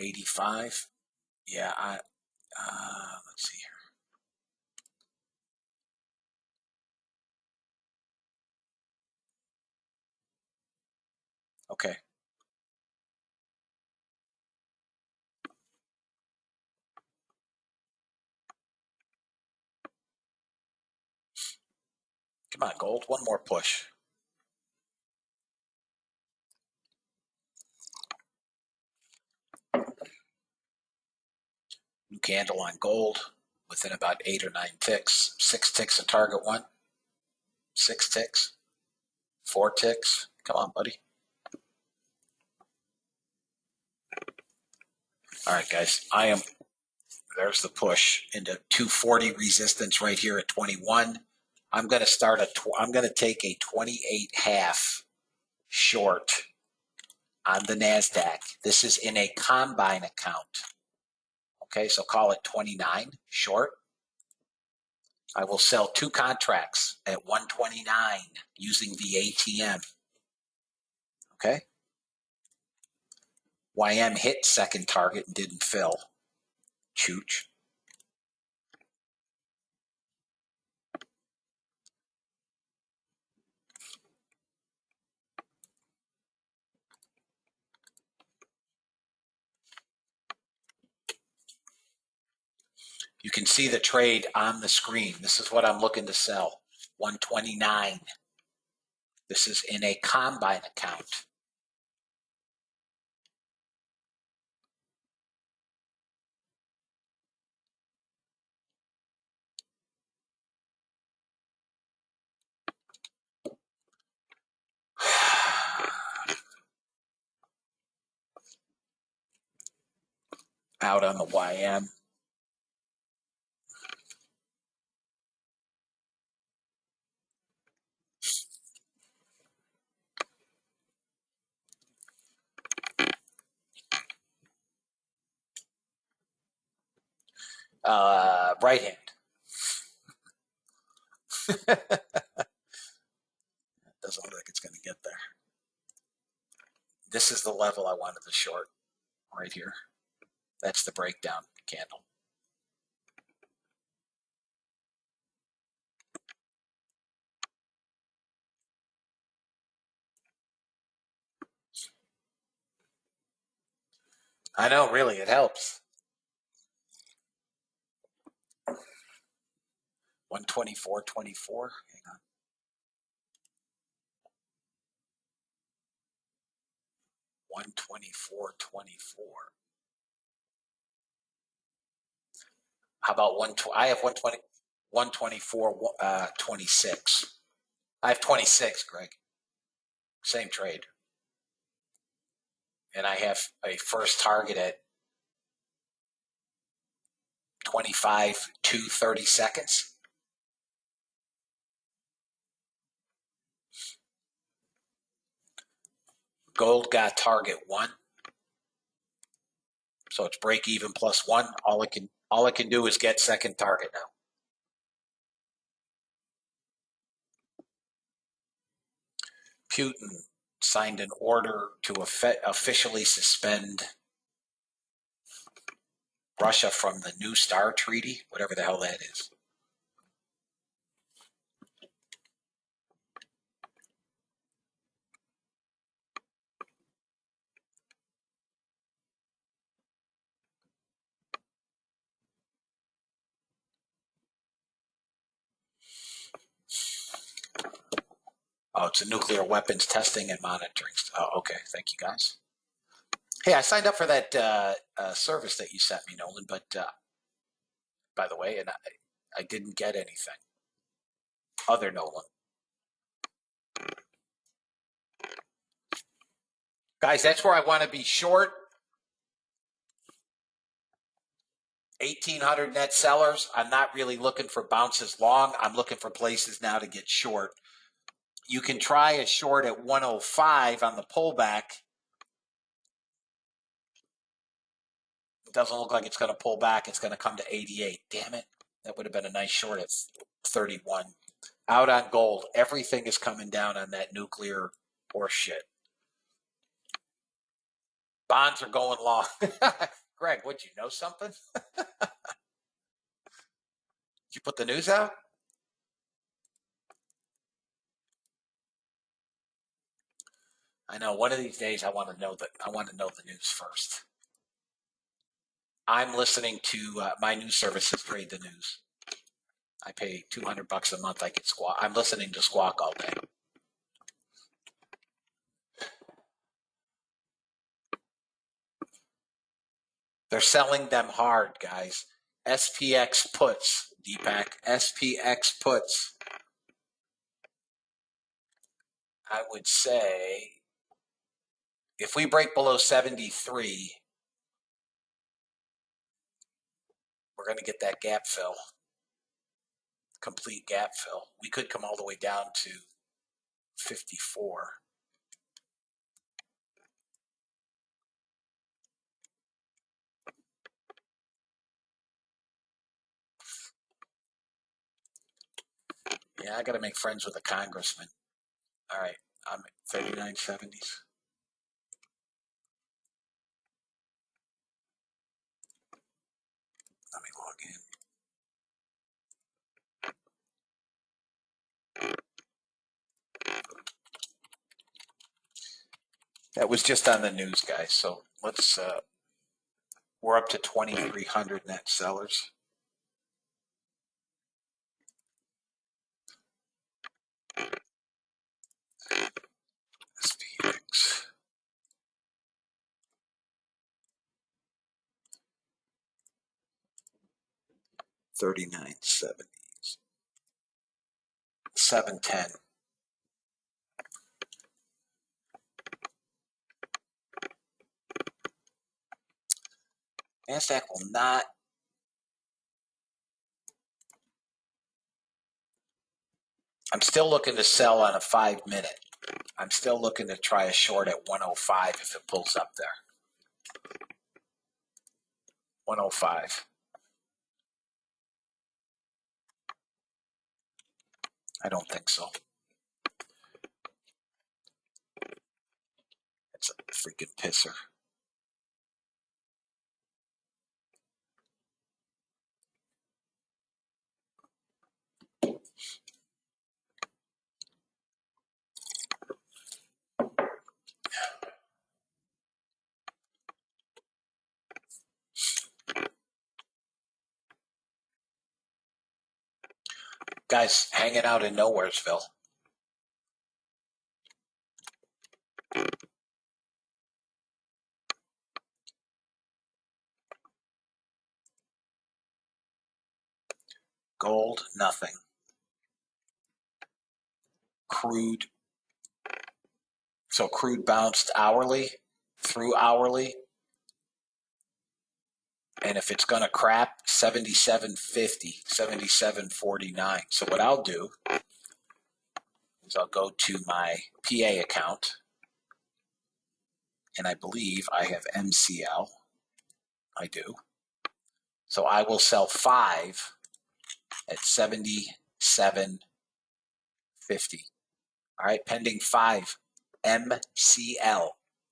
$85. Yeah, let's see here. Okay. Come on, gold. One more push. New candle on gold within about 8 or 9 ticks. 6 ticks at target 1. 6 ticks. 4 ticks. Come on, buddy. All right, guys. There's the push into 240 resistance right here at 21. I'm going to take a 28.5 short on the NASDAQ. This is in a combine account. Okay, so call it 29 short. I will sell 2 contracts at 129 using the ATM. Okay. YM hit second target and didn't fill. Chooch. You can see the trade on the screen. This is what I'm looking to sell. 129. This is in a combine account. Out on the YM. Right hand. Doesn't look like it's going to get there. This is the level I wanted to short right here. That's the breakdown candle. I know, really, it helps. 124.24. Hang on. 124.24. How about 120? I have 120, 124, 26. I have 26, Greg. Same trade. And I have a first target at 25 to 30 seconds. Gold got target 1. So it's break even plus 1. All it can do is get second target now. Putin signed an order to officially suspend Russia from the New START Treaty, whatever the hell that is. Oh, it's a nuclear weapons testing and monitoring. Oh, okay. Thank you, guys. Hey, I signed up for that service that you sent me, Nolan, but by the way, and I didn't get anything. Other Nolan. Guys, that's where I want to be short. 1,800 net sellers. I'm not really looking for bounces long. I'm looking for places now to get short. You can try a short at 105 on the pullback. It doesn't look like it's going to pull back. It's going to come to 88. Damn it. That would have been a nice short at 31. Out on gold. Everything is coming down on that nuclear horse shit. Bonds are going long. Greg, would you know something? Did you put the news out? I know. One of these days, I want to know the news first. I'm listening to my news services trade the news. I pay $200 a month. I get Squawk. I'm listening to Squawk all day. They're selling them hard, guys. SPX puts, Deepak. SPX puts. I would say if we break below 73, we're going to get that gap fill. Complete gap fill. We could come all the way down to 54. Yeah, I got to make friends with a congressman. All right, I'm at 39.70s. Let me log in. That was just on the news, guys. So let's, we're up to 2,300 net sellers. 39.70. 710. NASDAQ will not. I'm still looking to sell on a 5-minute. I'm still looking to try a short at 105 if it pulls up there. 105. I don't think so. It's a freaking pisser. Guys hanging out in Nowheresville. Gold, nothing. Crude. So crude bounced hourly through hourly. And if it's going to crap, 77.50, 77.49. So what I'll do is I'll go to my PA account. And I believe I have MCL. I do. So I will sell 5 at 77.50. All right, pending 5. MCL.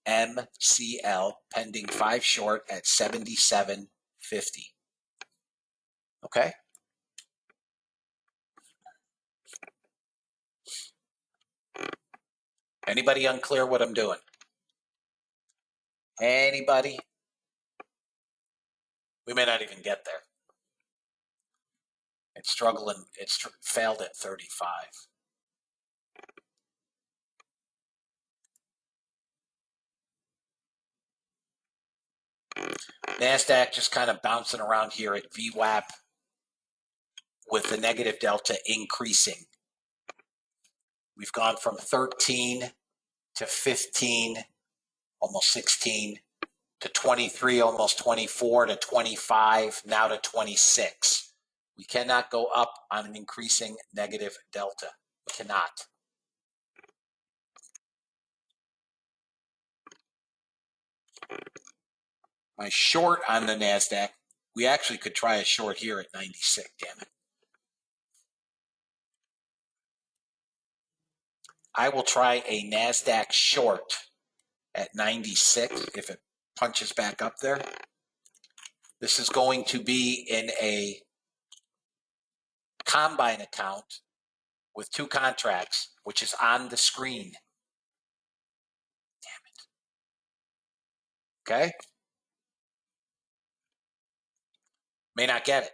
MCL pending 5 short at 77.50. Okay? Anybody unclear what I'm doing? Anybody? We may not even get there. It's struggling. It's failed at 35. NASDAQ just kind of bouncing around here at VWAP with the negative delta increasing. We've gone from 13 to 15, almost 16, to 23, almost 24, to 25, now to 26. We cannot go up on an increasing negative delta. We cannot. My short on the NASDAQ, we actually could try a short here at 96, damn it. I will try a NASDAQ short at 96 if it punches back up there. This is going to be in a combine account with 2 contracts, which is on the screen. Damn it. Okay? May not get it.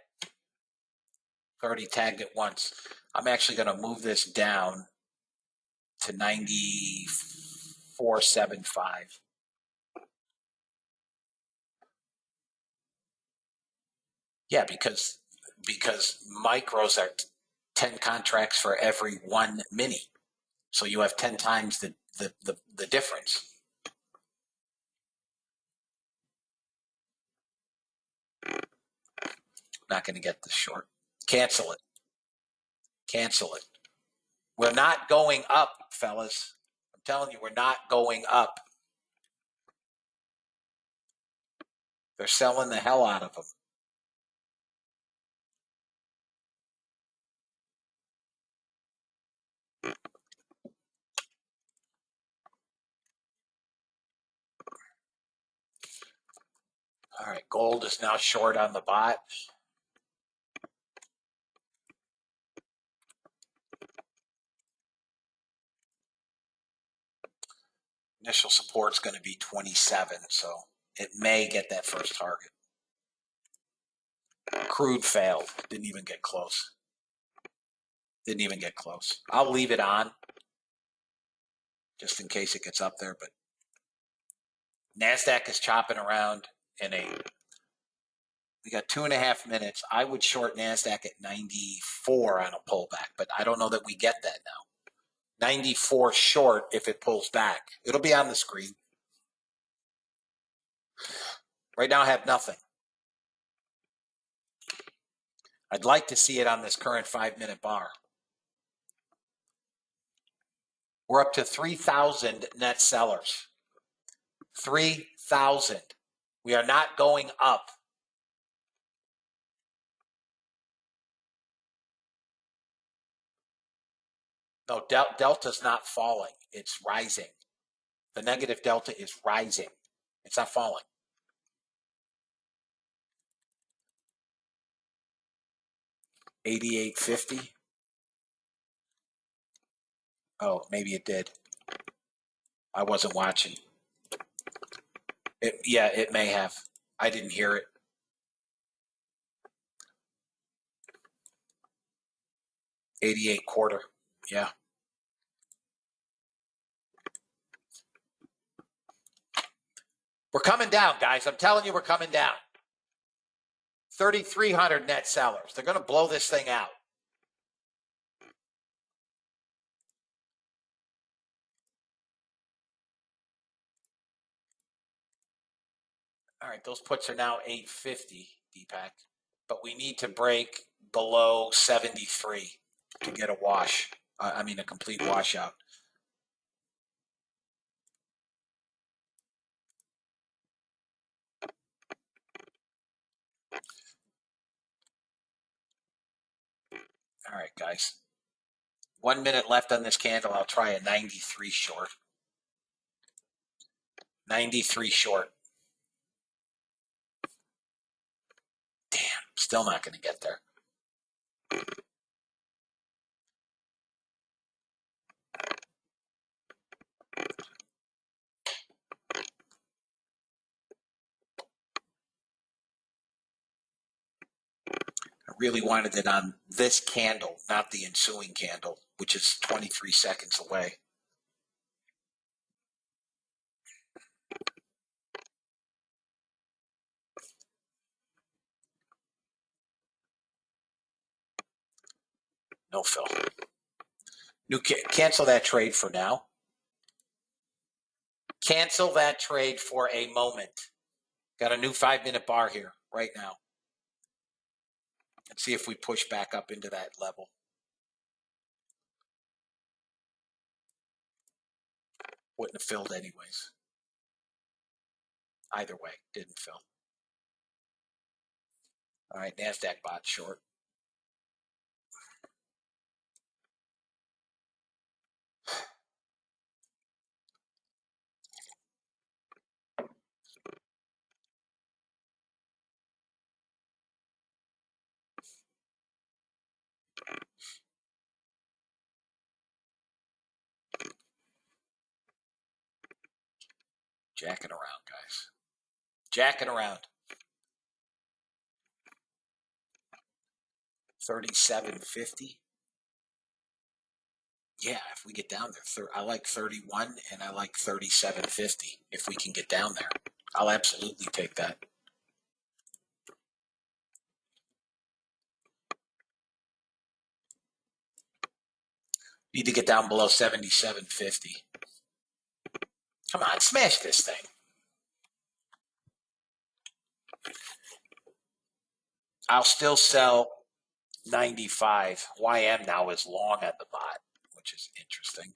30 tagged at once. I'm actually going to move this down to 94.75. Yeah, because micros are 10 contracts for every 1 mini. So you have 10 times the difference. Not going to get this short. Cancel it. Cancel it. We're not going up, fellas. I'm telling you, we're not going up. They're selling the hell out of them. All right, gold is now short on the bot. Initial support is going to be 27, so it may get that first target. Crude failed. Didn't even get close. Didn't even get close. I'll leave it on just in case it gets up there, but NASDAQ is chopping around in a We got 2.5 minutes. I would short NASDAQ at 94 on a pullback, but I don't know that we get that now. 94 short if it pulls back. It'll be on the screen. Right now I have nothing. I'd like to see it on this current 5-minute bar. We're up to 3,000 net sellers. 3,000. We are not going up. No, delta's not falling. It's rising. The negative delta is rising. It's not falling. $88.50. Oh, maybe it did. I wasn't watching. Yeah, it may have. I didn't hear it. 88.25. Yeah. We're coming down, guys. I'm telling you, we're coming down. 3,300 net sellers. They're going to blow this thing out. All right, those puts are now 850, Deepak. But we need to break below 73 to get a wash. I mean, a complete washout. All right, guys. 1 minute left on this candle. I'll try a 93 short. 93 short. Damn, still not going to get there. I really wanted it on this candle, not the ensuing candle, which is 23 seconds away. No fill. Cancel that trade for now. Cancel that trade for a moment. Got a new 5-minute bar here right now. Let's see if we push back up into that level. Wouldn't have filled anyways. Either way, didn't fill. All right, NASDAQ bot short. Jacking around, guys. Jacking around. 37.50. Yeah, if we get down there, I like 31 and I like 37.50 if we can get down there. I'll absolutely take that. Need to get down below 77.50. Come on, smash this thing. I'll still sell 95. YM now is long at the bot, which is interesting.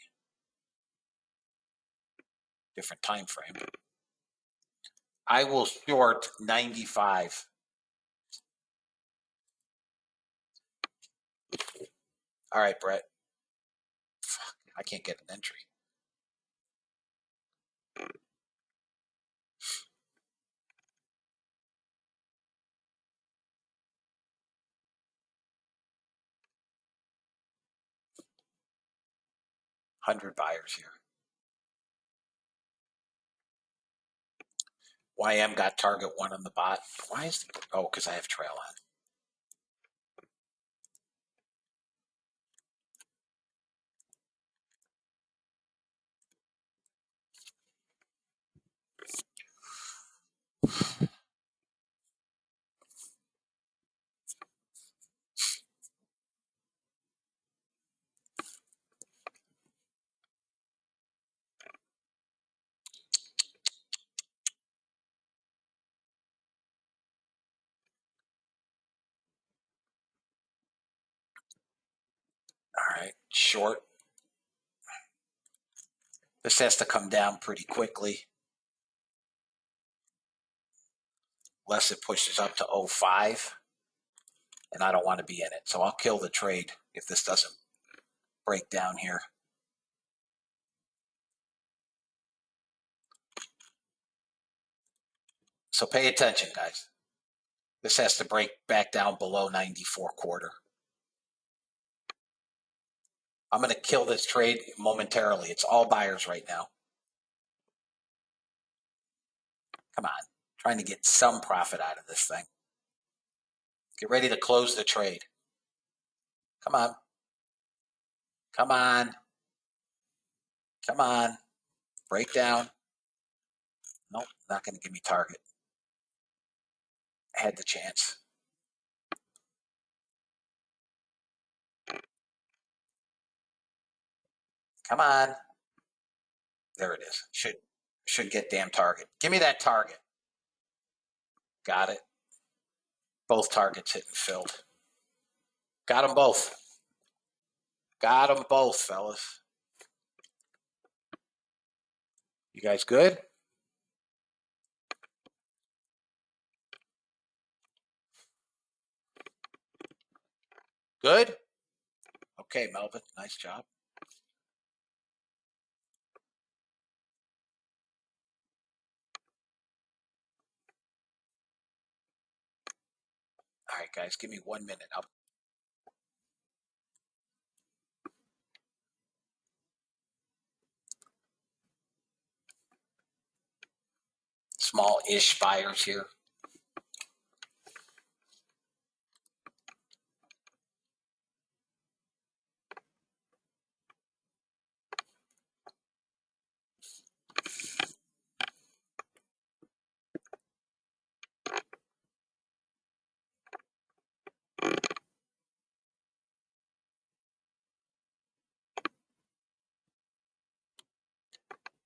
Different time frame. I will short 95. All right, Brett. Fuck, I can't get an entry. $100 buyers here. YM got target 1 on the bot. Why is the, oh, because I have trail on. All right, short. This has to come down pretty quickly, unless it pushes up to 05, and I don't want to be in it. So I'll kill the trade if this doesn't break down here. So pay attention, guys. This has to break back down below 94.25. I'm going to kill this trade momentarily. It's all buyers right now. Come on. Trying to get some profit out of this thing. Get ready to close the trade. Come on. Come on. Come on. Break down. Nope, not going to give me target. Had the chance. Come on. There it is. Should get damn target. Give me that target. Got it. Both targets hit and filled. Got them both. Got them both, fellas. You guys good? Good? Okay, Melvin. Nice job. All right, guys, give me 1 minute. Small-ish buyers here.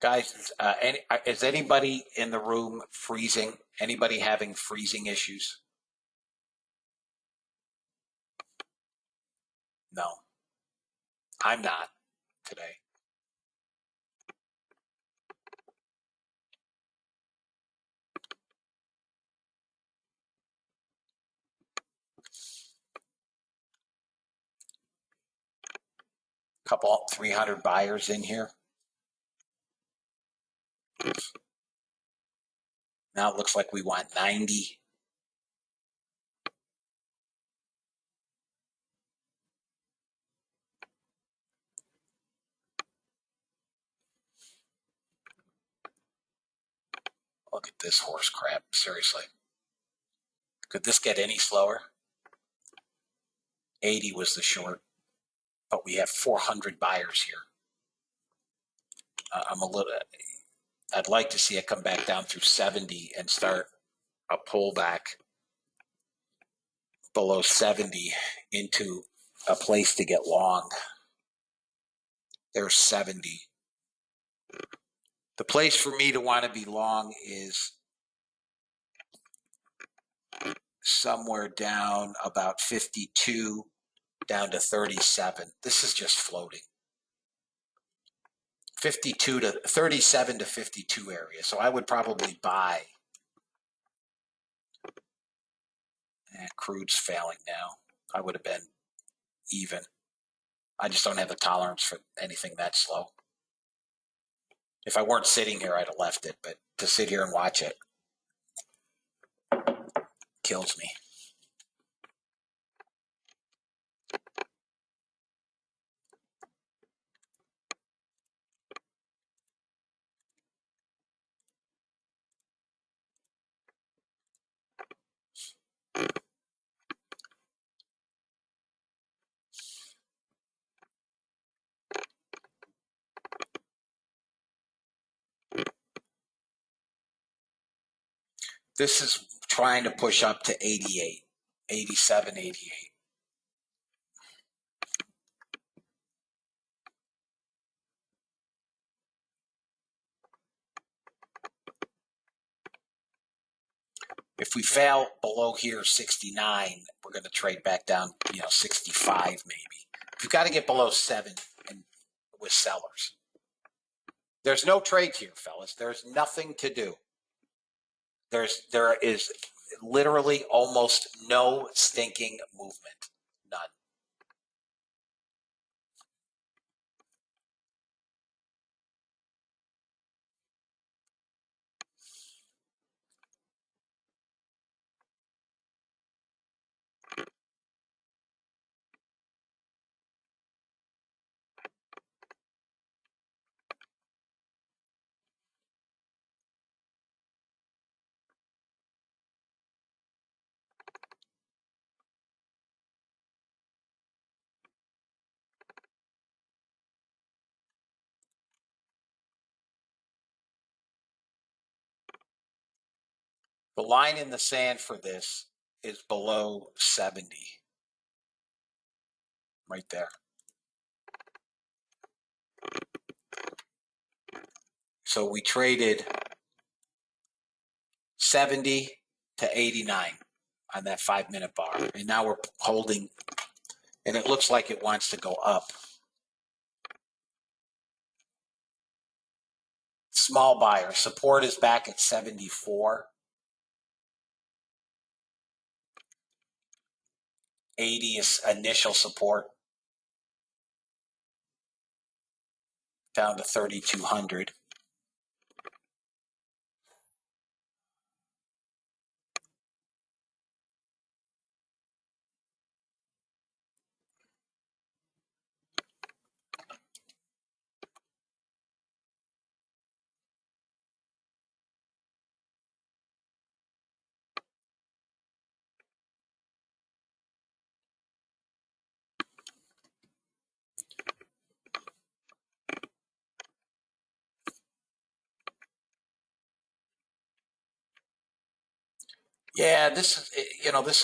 Guys, is anybody in the room freezing? Anybody having freezing issues? No. I'm not today. Couple 300 buyers in here. Now it looks like we want 90. Look at this horse crap. Seriously. Could this get any slower? 80 was the short, but we have 400 buyers here. I'd like to see it come back down through 70 and start a pullback below 70 into a place to get long. There's 70. The place for me to want to be long is somewhere down about 52 down to 37. This is just floating. 52 to 37 to 52 area. So I would probably buy. Crude's failing now. I would have been even. I just don't have the tolerance for anything that slow. If I weren't sitting here, I'd have left it, but to sit here and watch it kills me. This is trying to push up to 88, 87, 88. If we fail below here, 69, we're going to trade back down, 65 maybe. You've got to get below 7 and with sellers. There's no trades here, fellas. There's nothing to do. There is literally almost no stinking movement. None. The line in the sand for this is below 70. Right there. So we traded 70 to 89 on that 5-minute bar. And now we're holding, and it looks like it wants to go up. Small buyer. Support is back at 74. 80 is initial support. Down to 3,200. Yeah, this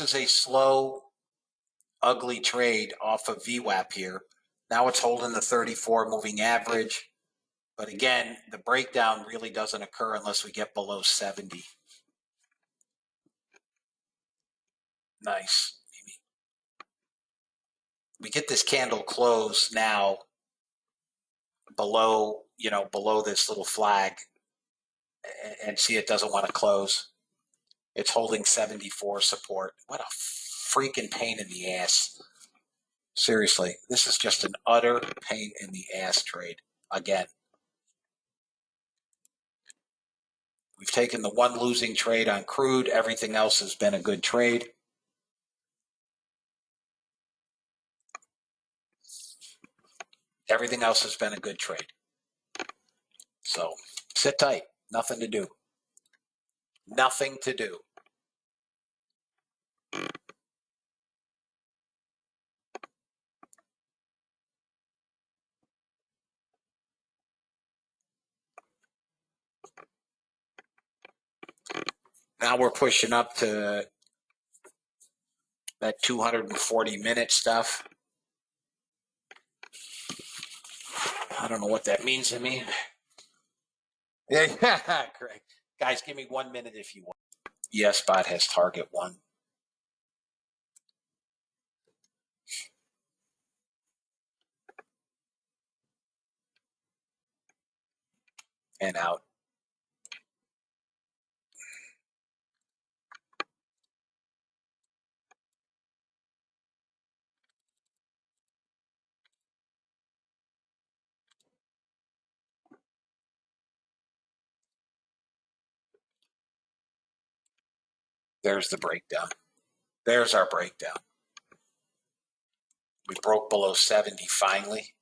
is a slow, ugly trade off of VWAP here. Now it's holding the 34 moving average. But again, the breakdown really doesn't occur unless we get below 70. Nice. We get this candle close now below this little flag, and see it doesn't want to close. It's holding 74 support. What a freaking pain in the ass. Seriously, this is just an utter pain in the ass trade. Again, we've taken the one losing trade on crude. Everything else has been a good trade. Everything else has been a good trade. So sit tight. Nothing to do. Nothing to do. Now we're pushing up to that 240-minute stuff. I don't know what that means to me. Yeah, correct. Guys, give me 1 minute if you want. ES spot has target 1. And out. There's the breakdown. There's our breakdown. We broke below 70 finally.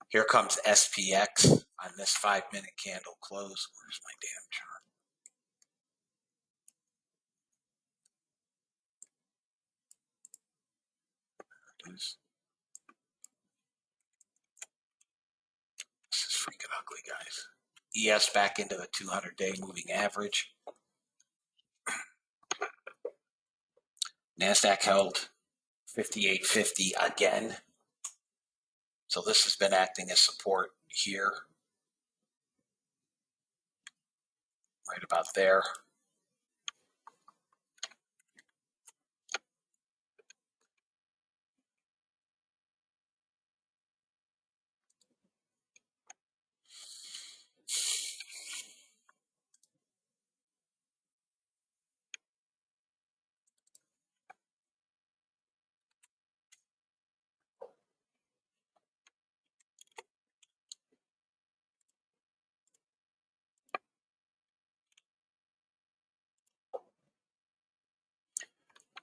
Here comes SPX on this 5-minute candle close. Where's my damn chart? There it is. This is freaking ugly, guys. ES back into the 200-day moving average. NASDAQ held 58.50 again. So this has been acting as support here. Right about there.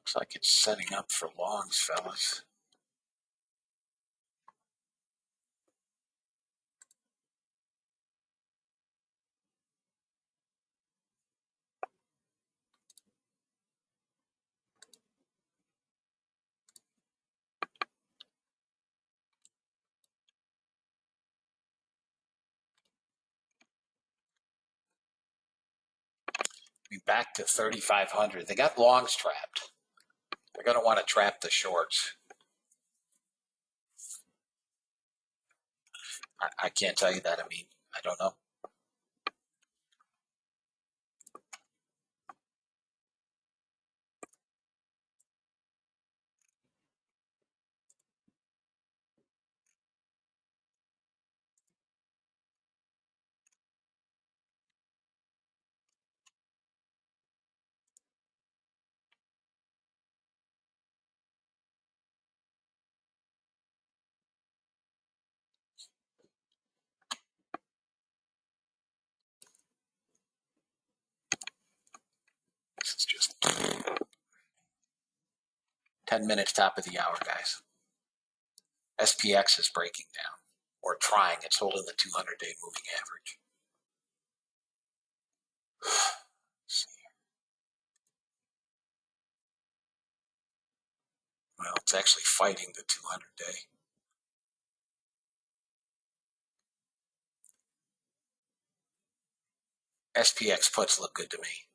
Looks like it's setting up for longs, fellas. Be back to 3,500. They got longs trapped. They're going to want to trap the shorts. I can't tell you that. I mean, I don't know. This is just 10 minutes top of the hour, guys. SPX is breaking down or trying. It's holding the 200-day moving average. Well, it's actually fighting the 200-day. SPX puts look good to me.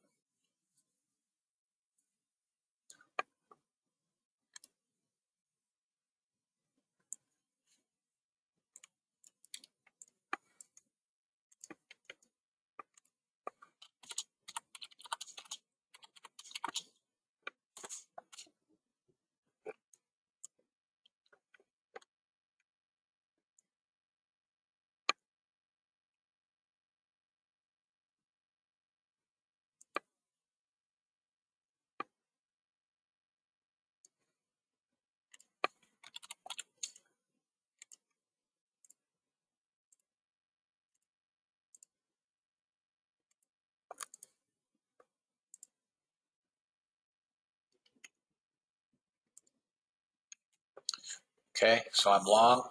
Okay, so I'm long.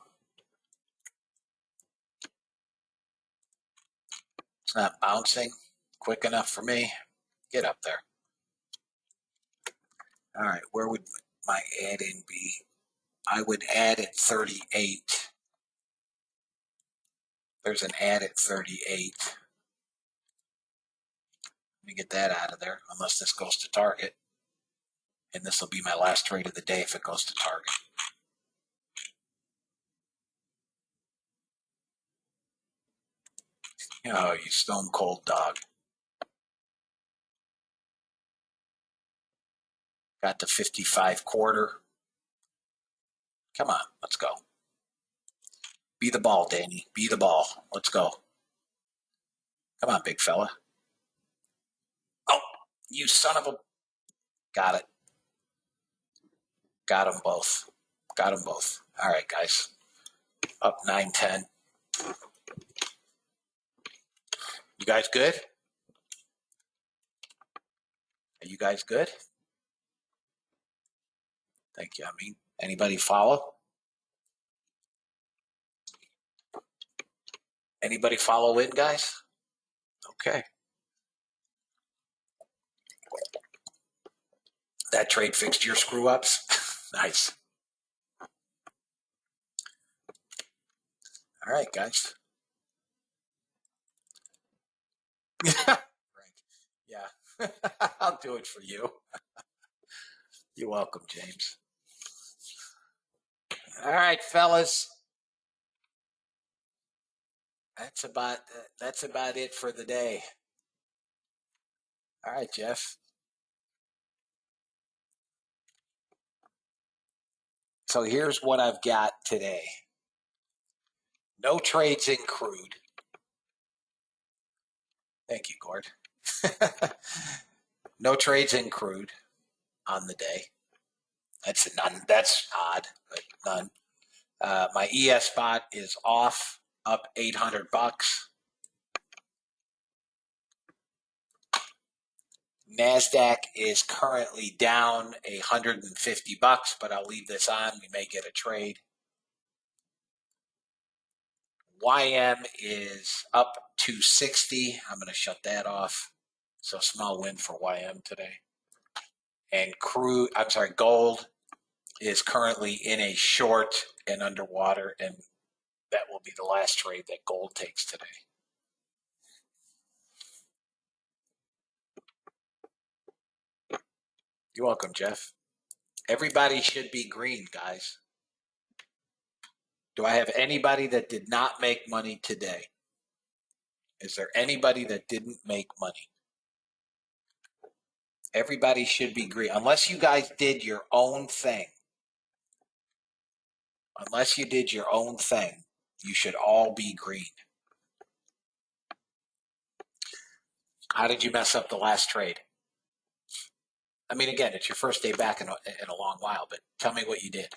It's not bouncing quick enough for me. Get up there. All right, where would my add-in be? I would add at 38. There's an add at 38. Let me get that out of there, unless this goes to target. And this will be my last trade of the day if it goes to target. Oh, you stone cold dog. Got the 55 quarter. Come on, let's go. Be the ball, Danny. Be the ball. Let's go. Come on, big fella. Oh, you son of a... Got it. Got them both. Got them both. All right, guys. Up 9-10. You guys good? Are you guys good? Thank you. I mean, anybody follow? Anybody follow in, guys? Okay. That trade fixed your screw ups. Nice. All right, guys. Right. Yeah. I'll do it for you. You're welcome, James. All right, fellas. That's about it for the day. All right, Jeff. So here's what I've got today. No trades in crude. Thank you, Gord. No trades in crude on the day. That's none. That's odd, but none. My ES spot is off, up $800. NASDAQ is currently down $150, but I'll leave this on. We may get a trade. YM is up 260. I'm going to shut that off. So small win for YM today. And gold is currently in a short and underwater, and that will be the last trade that gold takes today. You're welcome, Jeff. Everybody should be green, guys. Do I have anybody that did not make money today? Is there anybody that didn't make money? Everybody should be green, unless you guys did your own thing. Unless you did your own thing, you should all be green. How did you mess up the last trade? I mean, again, it's your first day back in a long while, but tell me what you did.